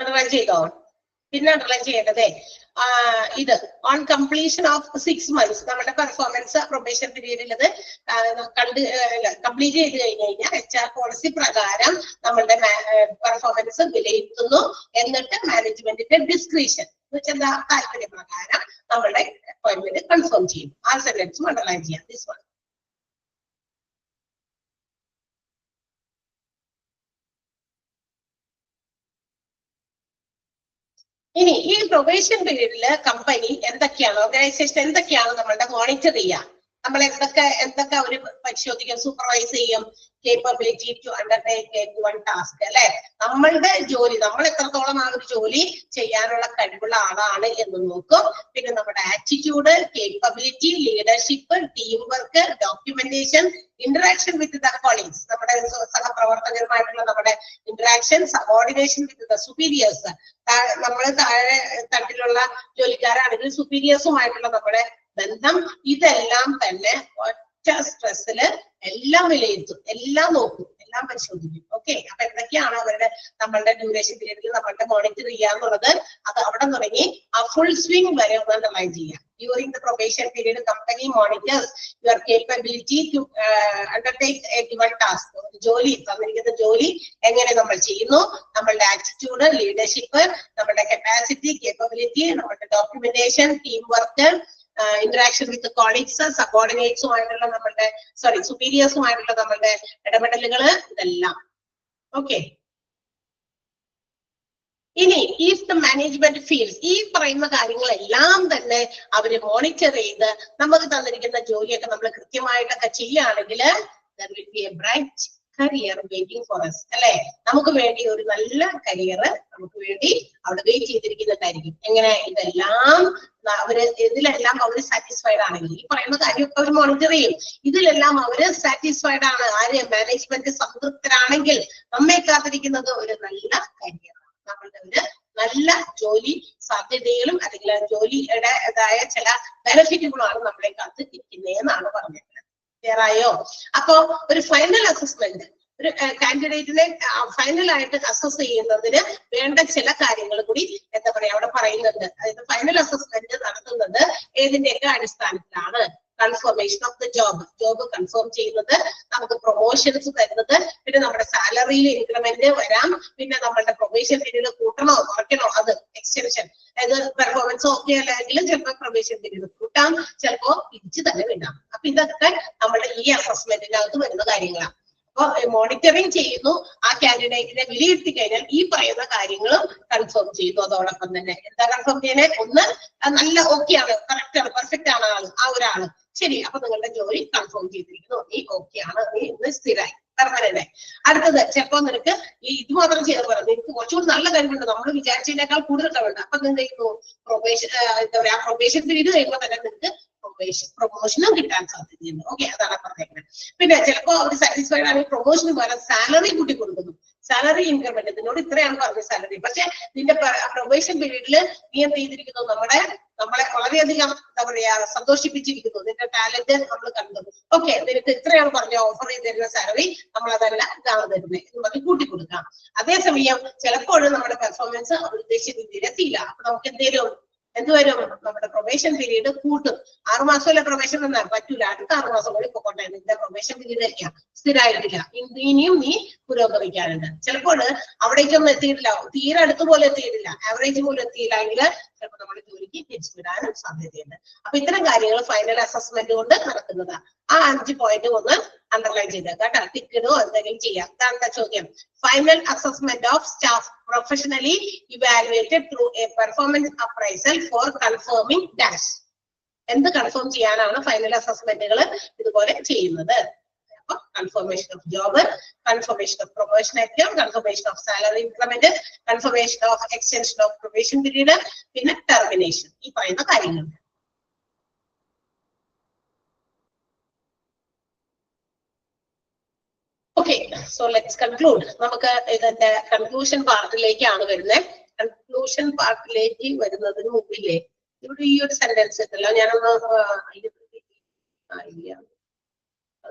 അണ്ടർലൈൻ ചെയ്തോ? പിന്നെ അണ്ടർലൈൻ ചെയ്യേണ്ടതേ ഇത് ഓൺ കംപ്ലീഷൻ ഓഫ് 6 months നമ്മുടെ പെർഫോമൻസ് പ്രൊബേഷൻ പീരീഡിൽ അത് കംപ്ലീറ്റ് ചെയ്ത് കഴിഞ്ഞു കഴിഞ്ഞാൽ HR പോളിസി പ്രകാരം നമ്മളുടെ പെർഫോമൻസ് വിലയിരുത്തുന്നു. എന്നിട്ട് മാനേജ്മെന്റിന്റെ ഡിസ്ക്രിപ്ഷൻ എന്താ താല്പര്യപ്രകാരം നമ്മളുടെ അപ്പോയിന്റ്മെന്റ് കൺഫേം ചെയ്യും. ആ സെന്റൻസും അണ്ടർലൈൻ ചെയ്യാം. This one. ഇനി ഈ പ്രൊബേഷൻ പീരീഡില് കമ്പനി എന്തൊക്കെയാണ്, ഓർഗനൈസേഷൻ എന്തൊക്കെയാണ് നമ്മളുടെ മോണിറ്റർ ചെയ്യുക? നമ്മൾ എന്തൊക്കെ അവര് പരിശോധിക്കും, സൂപ്പർവൈസ് ചെയ്യും, capability to undertake one task അല്ലെ, നമ്മളുടെ ജോലി നമ്മൾ എത്രത്തോളം ആ ഒരു ജോലി ചെയ്യാനുള്ള കഴിവുള്ള ആളാണ് എന്ന് നോക്കും. പിന്നെ നമ്മുടെ attitude, capability, leadership, team work, documentation, interaction with the colleagues, നമ്മുടെ സഹപ്രവർത്തകരുമായിട്ടുള്ള നമ്മുടെ interaction, subordination with the superiors, നമ്മൾ താഴെ തട്ടിലുള്ള ജോലിക്കാരാണെങ്കിൽ സുപ്പീരിയേഴ്സുമായിട്ടുള്ള നമ്മുടെ ബന്ധം, ഇതെല്ലാം തന്നെ ഒറ്റ സ്ട്രെസ്സില് എല്ലാം വിലയിരുത്തും, എല്ലാം നോക്കും, എല്ലാം പരിശോധിക്കും. ഓക്കെ, അപ്പൊ എന്തൊക്കെയാണ് അവരുടെ നമ്മളുടെ ഡ്യൂറേഷൻ പീരീഡിൽ നമ്മളുടെ മോണിറ്റർ ചെയ്യാന്നുള്ളത്, അത് അവിടെ തുടങ്ങി ആ ഫുൾ സ്വിംഗ് വരെ ഒന്ന് അനലൈസ് ചെയ്യാം. During the probation period, company monitors your capability to undertake a given task. ജോലി തന്നിരിക്കുന്ന ജോലി എങ്ങനെ നമ്മൾ ചെയ്യുന്നു, നമ്മളുടെ ആറ്റിറ്റ്യൂഡ്, ലീഡർഷിപ്പ്, നമ്മുടെ കപ്പാസിറ്റി, കേപ്പബിലിറ്റി, നമ്മുടെ documentation, team work, interaction with colleagues, സബോർഡിനേറ്റ്സുമായിട്ടുള്ള നമ്മളുടെ സുപ്പീരിയേഴ്സുമായിട്ടുള്ള നമ്മളുടെ ഇടപെടലുകൾ, ഇതെല്ലാം. ഓക്കെ, ഇനി ഇഫ് ദ മാനേജ്മെന്റ് ഫീൽസ്, ഈ പറയുന്ന കാര്യങ്ങളെല്ലാം തന്നെ അവര് മോണിറ്റർ ചെയ്ത് നമുക്ക് തന്നിരിക്കുന്ന ജോലിയൊക്കെ നമ്മൾ കൃത്യമായിട്ടൊക്കെ ചെയ്യുകയാണെങ്കിൽ there will be a bright career waiting for us അല്ലെ, നമുക്ക് വേണ്ടി ഒരു നല്ല കരിയർ നമുക്ക് വേണ്ടി അവിടെ വെയിറ്റ് ചെയ്തിരിക്കുന്നതായിരിക്കും. എങ്ങനെ, ഇതെല്ലാം ഇതിലെല്ലാം അവര് സാറ്റിസ്ഫൈഡ് ആണെങ്കിൽ, ഈ പറയുന്ന കാര്യമൊക്കെ അവർ മോണിറ്റർ ചെയ്യും, ഇതിലെല്ലാം അവര് സാറ്റിസ്ഫൈഡ് ആണ്, ആര് മാനേജ്മെന്റ് സംതൃപ്തരാണെങ്കിൽ നമ്മെ കാത്തിരിക്കുന്നത് ഒരു നല്ല കരിയർ, നമ്മളുടെ ഒരു നല്ല ജോലി സാധ്യതകളും അല്ലെങ്കിൽ ജോലിയുടേതായ ചില ബെനിഫിറ്റുകളാണ് നമ്മളെ കാത്ത് ഇരിക്കുന്നതെന്നാണ് പറഞ്ഞത്. ക്ലിയറായോ? അപ്പോ ഒരു ഫൈനൽ അസസ്മെന്റ്, ഒരു കാൻഡിഡേറ്റിനെ ഫൈനലായിട്ട് അസസ് ചെയ്യുന്നതിന് വേണ്ട ചില കാര്യങ്ങൾ കൂടി എന്താ പറയാ അവിടെ പറയുന്നുണ്ട്. അതായത് ഫൈനൽ അസസ്മെന്റ് നടത്തുന്നത് ഏതിന്റെയൊക്കെ അടിസ്ഥാനത്തിലാണ്? Confirmation of the job confirm ചെയ്യുന്നത്, നമുക്ക് പ്രൊമോഷൻസ് തരുന്നത്, പിന്നെ നമ്മുടെ സാലറിയിൽ ഇൻക്രിമെന്റ് വരാം, പിന്നെ നമ്മളുടെ പ്രൊബേഷൻ പീരീഡ് കൂട്ടണോ കുറയ്ക്കണോ, അത് എക്സ്റ്റൻഷൻ, അതായത് പെർഫോമൻസ് ഓക്കെ അല്ലെങ്കിൽ ചിലപ്പോൾ പ്രൊബേഷൻ പീരീഡ് കൂട്ടാം, ചിലപ്പോ തിരിച്ചു തന്നെ വിടാം. അപ്പൊ ഇതൊക്കെ നമ്മുടെ ഈ അസസ്മെന്റിനകത്ത് വരുന്ന കാര്യങ്ങളാണ്. അപ്പൊ മോണിറ്ററിങ് ചെയ്യുന്നു, ആ കാൻഡിഡേറ്റിനെ വിലയിരുത്തി കഴിഞ്ഞാൽ ഈ പറയുന്ന കാര്യങ്ങളും കൺഫേം ചെയ്യുന്നു. അതോടൊപ്പം തന്നെ എന്താ കൺഫേം ചെയ്യുന്നത്? ഒന്ന്, നല്ല ഓക്കെ ആണ്, കറക്റ്റ് ആണ്, പെർഫെക്റ്റ് ആണ് ആ ഒരാള്, ശരി, അപ്പൊ നിങ്ങളുടെ ജോലി കൺഫേം ചെയ്തിരിക്കുന്നു, നീ ഓക്കെ ആണ്, നീ ഇന്ന് സ്ഥിരമായി പെർമനന്റ്. അടുത്തത് ചിലപ്പോ നിനക്ക് ഇത് മാത്രം ചെയ്ത് പറയാം, നിനക്ക് കുറച്ചുകൂടി നല്ല കഴിവുണ്ട്, നമ്മൾ വിചാരിച്ചതിനേക്കാൾ കൂടുതൽ കഴിവുണ്ട്, അപ്പൊ എന്ത് ചെയ്യുന്നു, പ്രൊബേഷൻ എന്താ പറയാ പ്രൊബേഷൻ പീരീഡ് കഴിയുമ്പോൾ തന്നെ നിനക്ക് പ്രൊമോഷനും കിട്ടാൻ സാധ്യതയുണ്ട്. ഓക്കെ, അതാണ് പറഞ്ഞേക്കുന്നത്. പിന്നെ ചിലപ്പോ അവർ സാറ്റിസ്ഫൈഡ് ആണെങ്കിൽ പ്രൊമോഷന് പകരം സാലറി കൂട്ടി കൊടുക്കുന്നു, സാലറി ഇൻക്രിമെന്റ്, ഇതിനോട് ഇത്രയാണ് പറഞ്ഞ സാലറി, പക്ഷെ നിന്റെ പ്രൊബേഷൻ പീരീഡിൽ നീ എന്ത് ചെയ്തിരിക്കുന്നു, നമ്മളെ വളരെയധികം എന്താ പറയാ സന്തോഷിപ്പിച്ചിരിക്കുന്നു, നിന്റെ ടാലന്റ് നമ്മൾ കണ്ടു, ഓക്കെ, നിനക്ക് ഇത്രയാണ് പറഞ്ഞ ഓഫർ ചെയ്ത് തരുന്ന സാലറി, നമ്മൾ അതല്ല ഇതാണ് തരുന്നത് എന്ന് പറഞ്ഞ് കൂട്ടിക്കൊടുക്കാം. അതേസമയം ചിലപ്പോഴും നമ്മുടെ പെർഫോമൻസ് അവർ ഉദ്ദേശിച്ച രീതിയിൽ എത്തിയില്ല, അപ്പൊ നമുക്ക് എന്തുവരും, നമ്മുടെ പ്രൊബേഷൻ പീരീഡ് കൂട്ടും. 6 മാസമല്ലേ പ്രൊബേഷൻ വന്നാൽ പറ്റൂല, അടുത്ത 6 മാസം കൂടി പോകട്ടെ, നിന്റെ പ്രൊബേഷൻ പീരീഡ് ആയിരിക്കാം, സ്ഥിരമായിട്ടില്ല, ഇനിയും നീ പുരോഗമിക്കാനുണ്ട്. ചിലപ്പോൾ അവിടേക്കൊന്നും എത്തിയിട്ടില്ല, തീരെ അടുത്ത് പോലെ എത്തിയിട്ടില്ല, ആവറേജ് പോലും എത്തിയില്ല എങ്കിൽ ചിലപ്പോൾ നമ്മുടെ ജോലിക്ക് തിരിച്ചുവിടാനും സാധ്യതയുണ്ട്. അപ്പൊ ഇത്തരം കാര്യങ്ങൾ ഫൈനൽ അസസ്മെന്റ് കൊണ്ട് നടക്കുന്നതാണ്. ആ 5 പോയിന്റ് ഒന്ന് അണ്ടർലൈൻ ചെയ്ത് കേട്ടോ, ടിക്കറ്റോ എന്തെങ്കിലും ചെയ്യാം. ഇതാണ് ചോദ്യം. Final assessment of staff professionally evaluated through a performance appraisal for confirming dash. എന്ത് കൺഫേം ചെയ്യാനാണ് ഫൈനൽ അസസ്മെന്റുകൾ ഇതുപോലെ ചെയ്യുന്നത്? അപ്പൊ confirmation of job, confirmation of promotion ആയിരിക്കും, confirmation of salary increment, confirmation of extension of probation period, പിന്നെ ടെർമിനേഷൻ, ഈ പറയുന്ന കാര്യങ്ങൾ. Okay, so let's conclude. നമുക്ക് ഇതിന്റെ കൺക്ലൂഷൻ പാർട്ടിലേക്കാണ് വരുന്നത്. കൺക്ലൂഷൻ പാർട്ടിലേക്ക് വരുന്നതിന് മുമ്പില്ലേ ഇവിടെ ഈ ഒരു സെന്റൻസ് ഉണ്ടല്ലോ, ഞാനൊന്ന്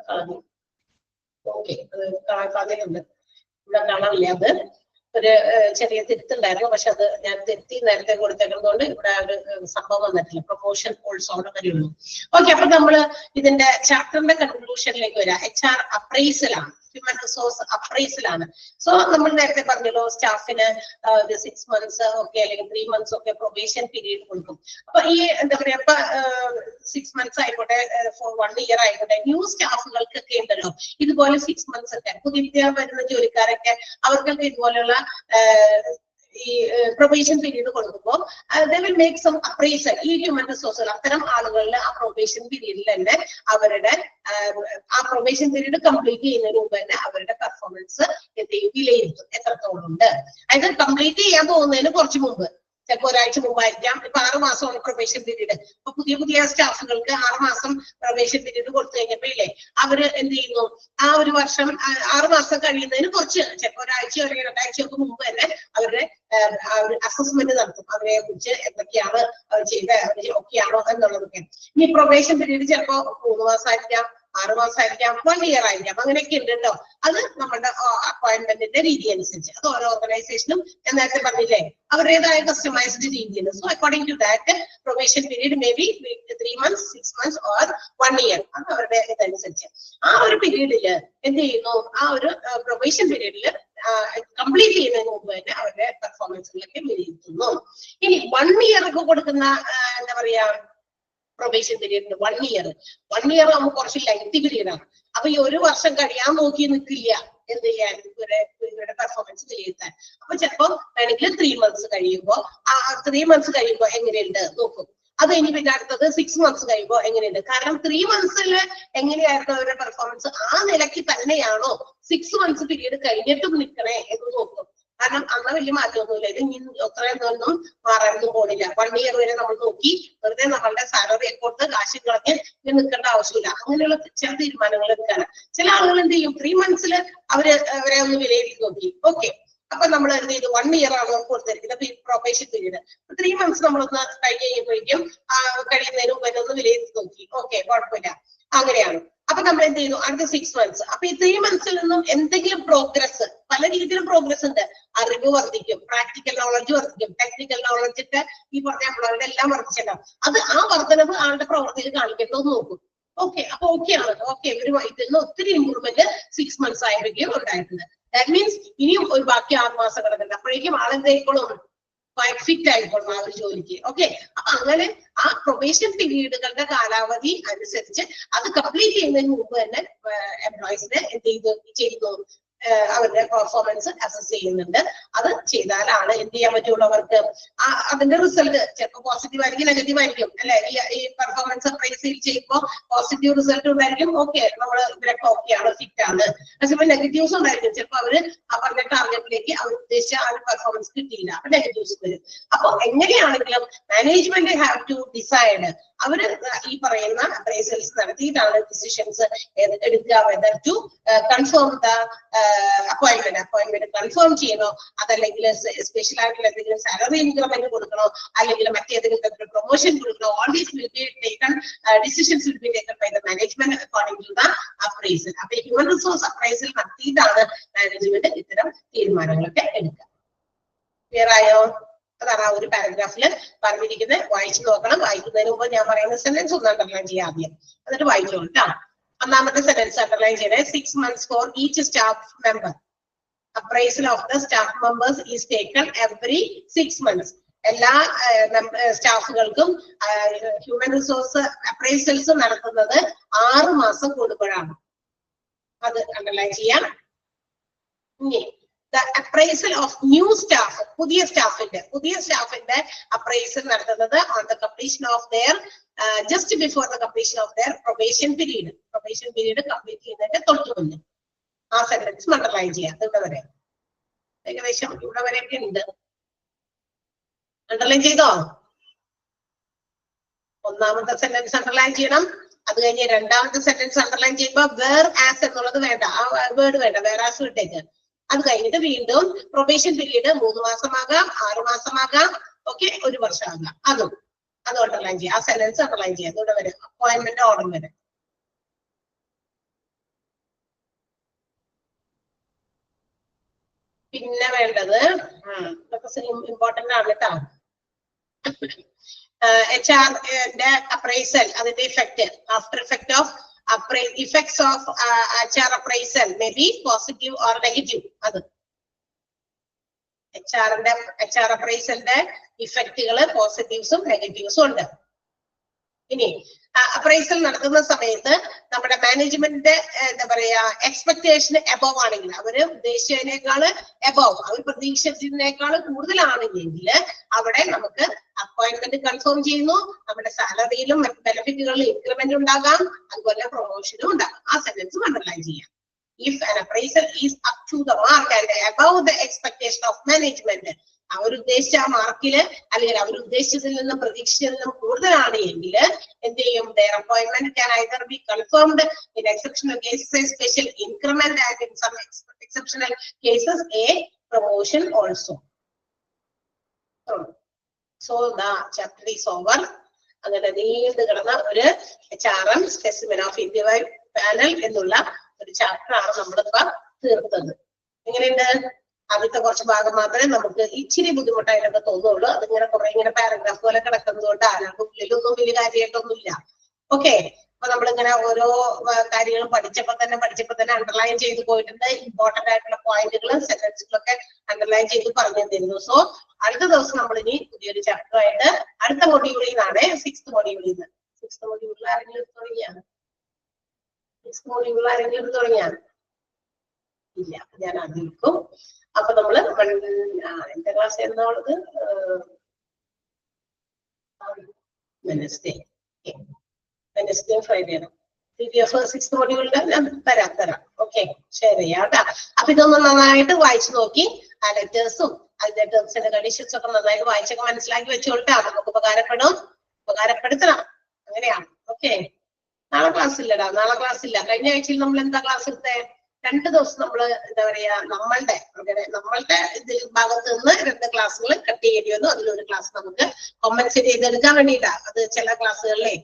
കളഞ്ഞു. ഓക്കെ, അത് കളയുന്നുണ്ട്, ഇവിടെ കാണാനില്ല. അത് ഒരു ചെറിയ തിരുത്തുണ്ടായിരുന്നു, പക്ഷെ അത് ഞാൻ തിരുത്തി നേരത്തെ കൊടുത്തേക്കുന്നതുകൊണ്ട് ഇവിടെ ഒരു സംഭവം വന്നിട്ടില്ല. പ്രൊമോഷൻ ഓൾസോ അവിടെ വരെയുള്ളൂ. ഓക്കെ, അപ്പൊ നമ്മള് ഇതിന്റെ ചാപ്റ്ററിന്റെ കൺക്ലൂഷനിലേക്ക് വരാം. HR അപ്രൈസലാണ്, ഹ്യൂമൻ റിസോഴ്സ് അപ്രൈസലാണ്. സോ നമ്മൾ നേരത്തെ പറഞ്ഞല്ലോ, സ്റ്റാഫിന് 6 months ഒക്കെ അല്ലെങ്കിൽ 3 months ഒക്കെ പ്രൊബേഷൻ പീരീഡ് കൊടുക്കും. അപ്പൊ ഈ എന്താ പറയാ, ഇപ്പൊ 6 months ആയിക്കോട്ടെ, 1 year ആയിക്കോട്ടെ, ന്യൂ സ്റ്റാഫുകൾക്കൊക്കെ ഉണ്ടല്ലോ ഇതുപോലെ 6 months ഒക്കെ, പുതിയ വരുന്ന ജോലിക്കാരൊക്കെ അവർക്കൊക്കെ ഇതുപോലെയുള്ള ഈ പ്രൊബേഷൻ പീരീഡ് കൊടുക്കുമ്പോൾ they will make some appraisal. ഈ ഹ്യൂമൻ റിസോഴ്സുകൾ അത്തരം ആളുകളിൽ ആ പ്രൊബേഷൻ പീരീഡിൽ തന്നെ അവരുടെ ആ പ്രൊബേഷൻ പീരീഡ് കംപ്ലീറ്റ് ചെയ്യുന്നതിന് മുമ്പ് തന്നെ അവരുടെ പെർഫോമൻസ് വിലയിരുത്തും, എത്രത്തോളം ഉണ്ട്. അതായത് കംപ്ലീറ്റ് ചെയ്യാൻ പോകുന്നതിന് കുറച്ച് മുമ്പ്, ചിലപ്പോൾ ഒരാഴ്ച മുമ്പായിരിക്കാം. ഇപ്പൊ 6 മാസമാണ് പ്രൊബേഷൻ പീരീഡ്. അപ്പൊ പുതിയ സ്റ്റാഫുകൾക്ക് 6 മാസം പ്രൊബേഷൻ പീരീഡ് കൊടുത്തു കഴിഞ്ഞപ്പോ ഇല്ലേ അവര് എന്ത് ചെയ്യുന്നു, ആ ഒരു വർഷം 6 മാസം കഴിയുന്നതിന് കുറച്ച് ചിലപ്പോൾ ഒരാഴ്ചയോ അല്ലെങ്കിൽ 2 ആഴ്ചയൊക്കെ മുമ്പ് തന്നെ അവരുടെ അസസ്മെന്റ് നടത്തും. അവരെ കുറിച്ച് എന്തൊക്കെയാണ് അവർ ചെയ്ത് ഓക്കെയാണോ എന്നുള്ളതൊക്കെ. ഇനി പ്രൊബേഷൻ പീരീഡ് ചിലപ്പോ 3 മാസമായിരിക്കാം, 6 മാസമായിരിക്കാം, 1 ഇയർ ആയിരിക്കാം, അങ്ങനെയൊക്കെ ഉണ്ട് കേട്ടോ. അത് നമ്മുടെ അപ്പോയിന്റ്മെന്റിന്റെ രീതി അനുസരിച്ച്, അത് ഓരോ ഓർഗനൈസേഷനും ഞാൻ നേരത്തെ പറഞ്ഞില്ലേ അവരുടേതായ കസ്റ്റമൈസ്ഡ് രീതിയാണ്. So according to that probation period may be 3 months, 6 months or 1 year. അത് അവരുടെ ഇതനുസരിച്ച് ആ ഒരു പീരീഡില് എന്ത് ചെയ്യുന്നു, ആ ഒരു പ്രൊബേഷൻ പീരീഡില് കംപ്ലീറ്റ് ചെയ്യുന്നതിന് മുമ്പ് തന്നെ അവരുടെ പെർഫോമൻസുകളൊക്കെ വിലയിരുത്തുന്നു. ഇനി 1 year ഒക്കെ കൊടുക്കുന്ന എന്താ പറയാ പ്രൊബേഷൻ പീരീഡ് 1 year നമുക്ക് കുറച്ച് ലെങ്തി പീരീഡാണ്. അപ്പൊ ഈ 1 വർഷം കഴിയാൻ നോക്കി നിൽക്കില്ല എന്ത് ചെയ്യാൻ ഇവരുടെ പെർഫോമൻസ് വിലയിരുത്താൻ. അപ്പൊ ചിലപ്പോ വേണമെങ്കിൽ 3 months കഴിയുമ്പോ 3 months കഴിയുമ്പോ എങ്ങനെയുണ്ട് നോക്കും. അത് ഇനി പിന്നെ അടുത്തത് 6 months കഴിയുമ്പോ എങ്ങനെയുണ്ട്. കാരണം 3 months എങ്ങനെയായിരുന്നു അവരുടെ പെർഫോമൻസ്, ആ നിലയ്ക്ക് തന്നെയാണോ 6 months പീരീഡ് കഴിഞ്ഞിട്ടും നിൽക്കണേ എന്ന് നോക്കും. കാരണം അന്ന് വലിയ മാറ്റമൊന്നുമില്ല. ഇത് അത്രയൊന്നും മാറാനൊന്നും പോണില്ല. 1 year വരെ നമ്മൾ നോക്കി വെറുതെ നമ്മളുടെ സാലറി കൊടുത്ത് കാശ് കളഞ്ഞ് നിൽക്കേണ്ട ആവശ്യമില്ല. അങ്ങനെയുള്ള ചില തീരുമാനങ്ങൾ എടുക്കാണ്. ചില ആളുകൾ എന്ത് ചെയ്യും, 3 months അവരെ ഒന്ന് വിലയിരുത്തി നോക്കി. ഓക്കെ, അപ്പൊ നമ്മൾ എന്ത് ചെയ്തു, 1 year ആണ് കൊടുത്തിരിക്കുന്നത് പ്രൊബേഷൻ പീരീഡ്. 3 months നമ്മളൊന്ന് കഴിഞ്ഞ് കഴിയുമ്പോഴേക്കും കഴിയുന്നതിന് മുമ്പ് ഒന്ന് വിലയിരുത്തി നോക്കി. ഓക്കെ, കുഴപ്പമില്ല, അങ്ങനെയാണ്. അപ്പൊ നമ്മൾ എന്ത് ചെയ്യുന്നു, അടുത്ത 6 months. അപ്പൊ ഈ 3 months നിന്നും എന്തെങ്കിലും പ്രോഗ്രസ്, പല രീതിയിലും പ്രോഗ്രസ് ഉണ്ട്. അറിവ് വർദ്ധിക്കും, പ്രാക്ടിക്കൽ നോളജ് വർദ്ധിക്കും, ടെക്നിക്കൽ നോളജ് ഒക്കെ ഈ പറഞ്ഞ നമ്മളവരുടെ എല്ലാം വർദ്ധിച്ചിട്ടുണ്ടാവും. അത് ആ വർധനവ് ആളുടെ പ്രവർത്തിയിൽ കാണിക്കേണ്ടത് നോക്കും. ഓക്കെ, അപ്പൊ ഓക്കെയാണ്. ഓക്കെ, ഒരു ഇതിൽ ഒത്തിരി ഇമ്പ്രൂവ്മെന്റ് 6 months ആയപ്പോഴേക്കും ഉണ്ടായിട്ടുണ്ട്. ദാറ്റ് മീൻസ് ഇനിയും ഒരു ബാക്കി 6 മാസം കിടക്കുന്നുണ്ട്. അപ്പോഴേക്കും ആളെന്തായിക്കോളും, ഫിറ്റ് ആയിക്കോളും ആ ഒരു ജോലിക്ക്. ഓക്കെ, അപ്പൊ അങ്ങനെ ആ പ്രൊബേഷൻ പീരീഡുകളുടെ കാലാവധി അനുസരിച്ച് അത് കംപ്ലീറ്റ് ചെയ്യുന്നതിന് മുമ്പ് തന്നെ എംപ്ലോയീസിനെ എന്ത് ചെയ്യുന്നു, അവരുടെ പെർഫോമൻസ് അസസ് ചെയ്യുന്നുണ്ട്. അത് ചെയ്താലാണ് എന്ത് ചെയ്യാൻ പറ്റുള്ളൂ അവർക്ക്. അതിന്റെ റിസൾട്ട് ചിലപ്പോൾ പോസിറ്റീവ് ആയിരിക്കും, നെഗറ്റീവ് ആയിരിക്കും അല്ലെ. ഈ പെർഫോമൻസ് അപ്രൈസ് ചെയ്യുമ്പോൾ പോസിറ്റീവ് റിസൾട്ട് ഉണ്ടായിരിക്കും. ഓക്കെ, നമ്മൾ ഇവരൊക്കെ ഓക്കെയാണ്, ഫിറ്റ് ആണ്. അതേപോലെ നെഗറ്റീവ്സ് ഉണ്ടായിരിക്കും. ചിലപ്പോൾ അവര് ആ പറഞ്ഞ ടാർഗറ്റിലേക്ക് അവർ ഉദ്ദേശിച്ച ആ ഒരു പെർഫോമൻസ് കിട്ടിയില്ല, അപ്പൊ നെഗറ്റീവ്സ് വരും. അപ്പൊ എങ്ങനെയാണെങ്കിലും മാനേജ്മെന്റ് ഹാവ് ടു ഡിസൈഡ്. അവര് ഈ പറയുന്ന അപ്രൈസൽസ് നടത്തിയിട്ടാണ് ഡിസിഷൻസ് എടുക്കുക, whether to confirm the appointment confirm ചെയ്യണോ, അതല്ലെങ്കിൽ സ്പെഷ്യൽ ആയിട്ടുള്ള എന്തെങ്കിലും സാലറി ഇൻക്രിമെന്റ് കൊടുക്കണോ, അല്ലെങ്കിൽ മറ്റേതെങ്കിലും തരത്തിലുള്ള പ്രൊമോഷൻ കൊടുക്കണോ. All these will be taken, decisions will be taken by the management according to the appraisal. അപ്പൊ ഹ്യൂമൻ റിസോഴ്സ് അപ്രൈസൽ നടത്തിയിട്ടാണ് മാനേജ്മെന്റ് ഇത്തരം തീരുമാനങ്ങളൊക്കെ എടുക്കുക. ക്ലിയർ ആയോ? അതാണ് ആ ഒരു പാരഗ്രാഫിൽ പറഞ്ഞിരിക്കുന്നത്. വായിച്ചു നോക്കണം. വായിക്കുന്നതിന് മുമ്പ് ഞാൻ പറയുന്ന സെന്റൻസ് ഒന്ന് അണ്ടർലൈൻ ചെയ്യാം ആദ്യം, എന്നിട്ട് വായിച്ചോളൂ കേട്ടോ. ഒന്നാമത്തെ സെന്റൻസ് അണ്ടർലൈൻ ചെയ്തേ. 6 months for each staff member. Appraisal of the staff members is taken every 6 months. എല്ലാ സ്റ്റാഫുകൾക്കും ഹ്യൂമൻ റിസോഴ്സ് അപ്രൈസൽസ് നടത്തുന്നത് 6 മാസം കൂടുമ്പോഴാണ്. അത് അണ്ടർലൈൻ ചെയ്യാം. ഇനി the appraisal of new staff, പുതിയ സ്റ്റാഫിന്റെ അപ്രൈസൽ നടത്തുന്നത് on the completion of their just before the completion of their probation period complete ചെയ്യുന്നതിന്റെ തൊട്ട് മുന്നേ. ആ സെന്റൻസ് അണ്ടർലൈൻ ചെയ്യാം. ഇവിടെ വരെ ഏകദേശം ഇവിടെ വരെയൊക്കെ ഉണ്ട്. അണ്ടർലൈൻ ചെയ്തോ? ഒന്നാമത്തെ സെന്റൻസ് അണ്ടർലൈൻ ചെയ്യണം. അത് കഴിഞ്ഞ് രണ്ടാമത്തെ സെന്റൻസ് അണ്ടർലൈൻ ചെയ്യുമ്പോൾ വേർ ആസ് എന്നുള്ളത് വേണ്ട, ആ വേർഡ് വേണ്ട, വേർ ആസ് വിട്ടേക്ക്. അത് കഴിഞ്ഞിട്ട് വീണ്ടും പ്രൊബേഷൻ പീരീഡ് 3 മാസമാകാം, 6 മാസമാകാം, ഓക്കെ, 1 വർഷമാകാം. അത് അണ്ടർലൈൻ ചെയ്യാം. ആ സെന്റൻസ് അണ്ടർലൈൻ ചെയ്യാം. അതുകൊണ്ട് വരെ അപ്പോയിന്റ്മെന്റ് ഓർഡർ വരെ. പിന്നെ വേണ്ടത് ഇതൊക്കെ ഇമ്പോർട്ടന്റ് ആണ് കേട്ടോ. HR അപ്രൈസൽ, അതിന്റെ effect, after effect of effects of HR appraisal may be positive or negative. അത് HR appraisalന്റെ ഇഫക്റ്റുകള് പോസിറ്റീവ്സും നെഗറ്റീവ്സും ഉണ്ട്. ഇനി അപ്രൈസൽ നടത്തുന്ന സമയത്ത് നമ്മുടെ മാനേജ്മെന്റിന്റെ എന്താ പറയാ എക്സ്പെക്ടേഷൻ എബവ് ആണെങ്കിൽ, അവര് ഉദ്ദേശിച്ചതിനേക്കാൾ എബവ്, അവർ പ്രതീക്ഷിച്ചതിനേക്കാൾ കൂടുതലാണെങ്കിൽ അവിടെ നമുക്ക് അപ്പോയിന്റ്മെന്റ് കൺഫേം ചെയ്യുന്നു. നമ്മുടെ സാലറിയിലും മറ്റ് ബെനിഫിറ്റുകളിലും ഇൻക്രിമെന്റ് ഉണ്ടാകാം, അതുപോലെ പ്രൊമോഷനും ഉണ്ടാകാം. ആ സെന്റൻസ് അണ്ടർലൈൻ ചെയ്യാം. If an appraisal is up to the mark and above the expectation of management, അവർ ഉദ്ദേശിച്ച ആ മാർക്കില് അല്ലെങ്കിൽ അവർ ഉദ്ദേശിച്ചതിൽ നിന്നും പ്രതീക്ഷിച്ചതിൽ നിന്നും കൂടുതലാണ് എങ്കിൽ എന്ത് ചെയ്യും? their appointment can either be confirmed in exceptional cases a special increment and in some exceptional cases a promotion also. So the chapter is over. അങ്ങനെ നീണ്ടു കിടന്ന ഒരു HRM specimen of Indian panel എന്നുള്ള ഒരു ചാപ്റ്റർ ആണ് നമ്മളിപ്പോ തീർത്തത്. എങ്ങനെയുണ്ട്? ആദ്യത്തെ കുറച്ച് ഭാഗം മാത്രമേ നമുക്ക് ഇച്ചിരി ബുദ്ധിമുട്ടായിട്ടൊക്കെ തോന്നുള്ളൂ. അതിങ്ങനെ കുറെ ഇങ്ങനെ പാരഗ്രാഫ് പോലെ കിടക്കുന്നത് കൊണ്ട് ആരാൾക്കും ഉള്ളിലൊന്നും വലിയ കാര്യമായിട്ടൊന്നുമില്ല. ഓക്കെ, അപ്പൊ നമ്മളിങ്ങനെ ഓരോ കാര്യങ്ങളും പഠിച്ചപ്പോ തന്നെ അണ്ടർലൈൻ ചെയ്ത് പോയിട്ടുണ്ട്. ഇമ്പോർട്ടന്റ് ആയിട്ടുള്ള പോയിന്റുകൾ സെന്റൻസുകളൊക്കെ അണ്ടർലൈൻ ചെയ്ത് പറഞ്ഞു തരുന്നു. സോ അടുത്ത ദിവസം നമ്മൾ ഇനി പുതിയൊരു ചാപ്റ്റർ ആയിട്ട് അടുത്ത മൊഡ്യൂളിൽ നിന്നാണ്, സിക്സ്ത് മൊഡ്യൂളിൽ നിന്ന്. സിക്സ്ത് മൊഡ്യൂളിൽ ആരെങ്കിലും തുടങ്ങിയാണ്? ആരെങ്കിലും തുടങ്ങിയാണ്? ഇല്ല, ഞാൻ അതിൽക്കും. അപ്പൊ നമ്മള് എന്റെ ക്ലാസ് എന്നുള്ളത് വെനസ്ഡേ ഫ്രൈഡേ ആണ്. സിക്സ്ത് മൊഡ്യൂളിൽ ഞാൻ തരാം. ഓക്കെ, ഷെയർ ചെയ്യാം കേട്ടാ. അപ്പൊ ഇതൊന്ന് നന്നായിട്ട് വായിച്ചു നോക്കി ആ ലെറ്റേഴ്സും അതിന്റെ ടേംസിന്റെ കണ്ടീഷൻസ് ഒക്കെ നന്നായിട്ട് വായിച്ചൊക്കെ മനസ്സിലാക്കി വെച്ചോട്ടാ. നമുക്ക് ഉപകാരപ്പെടുത്തണം. അങ്ങനെയാണ്. ഓക്കെ, നാളെ ക്ലാസ് ഇല്ലടാ, നാളെ ക്ലാസ് ഇല്ല. കഴിഞ്ഞ ആഴ്ചയിൽ നമ്മൾ എന്താ ക്ലാസ് എടുത്തേ? 2 ദിവസം നമ്മള് എന്താ പറയാ നമ്മളുടെ ഭാഗത്ത് നിന്ന് 2 ക്ലാസ്സുകൾ കട്ട് ചെയ്യേണ്ടി വന്നു. അതിലൊരു ക്ലാസ് നമുക്ക് കോമ്പൻസേറ്റ് ചെയ്തെടുക്കാൻ വേണ്ടിയിട്ടാ. അത് ചില ക്ലാസ്സുകളിലെ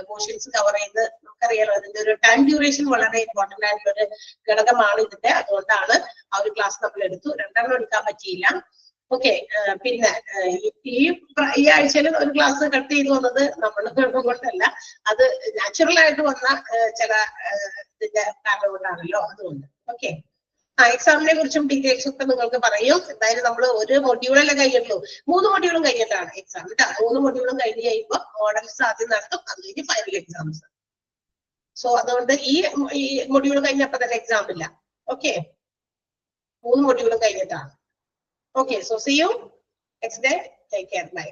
പോർഷൻസ് കവർ ചെയ്ത് നമുക്കറിയാലോ, അതിന്റെ ഒരു ടൈം ഡ്യൂറേഷൻ വളരെ ഇമ്പോർട്ടന്റ് ആയിട്ടുള്ള ഒരു ഘടകമാണ് ഇതിന്റെ. അതുകൊണ്ടാണ് ആ ഒരു ക്ലാസ് നമ്മൾ എടുത്തു. 2 എടുക്കാൻ പറ്റിയില്ല. ഓക്കെ, പിന്നെ ഈ ആഴ്ചയിൽ ഒരു ക്ലാസ് കട്ട് ചെയ്തു വന്നത് നമ്മൾ കൊണ്ടല്ല, അത് നാച്ചുറൽ ആയിട്ട് വന്ന ചില ഇതിന്റെ കാരണം കൊണ്ടാണല്ലോ, അതുകൊണ്ട്. ഓക്കെ, എക്സാമിനെ കുറിച്ചും ഡീറ്റെയിൽസ് ഒക്കെ നിങ്ങൾക്ക് പറയും. എന്തായാലും നമ്മൾ ഒരു മൊഡ്യൂളല്ലേ കഴിഞ്ഞിട്ടുള്ളൂ, 3 മൊഡ്യൂളും കഴിഞ്ഞിട്ടാണ് എക്സാം കേട്ടോ. 3 മൊഡ്യൂളും കഴിഞ്ഞ് കഴിയുമ്പോൾ മോഡൽസ് ആദ്യം നടത്തും, അത് കഴിഞ്ഞ് ഫൈനൽ എക്സാംസ്. സോ അതുകൊണ്ട് ഈ മൊഡ്യൂൾ കഴിഞ്ഞപ്പോ തന്നെ എക്സാം ഇല്ല. ഓക്കെ, 3 മൊഡ്യൂളും കഴിഞ്ഞിട്ടാണ്. Okay, so see you next day. Take care. Bye.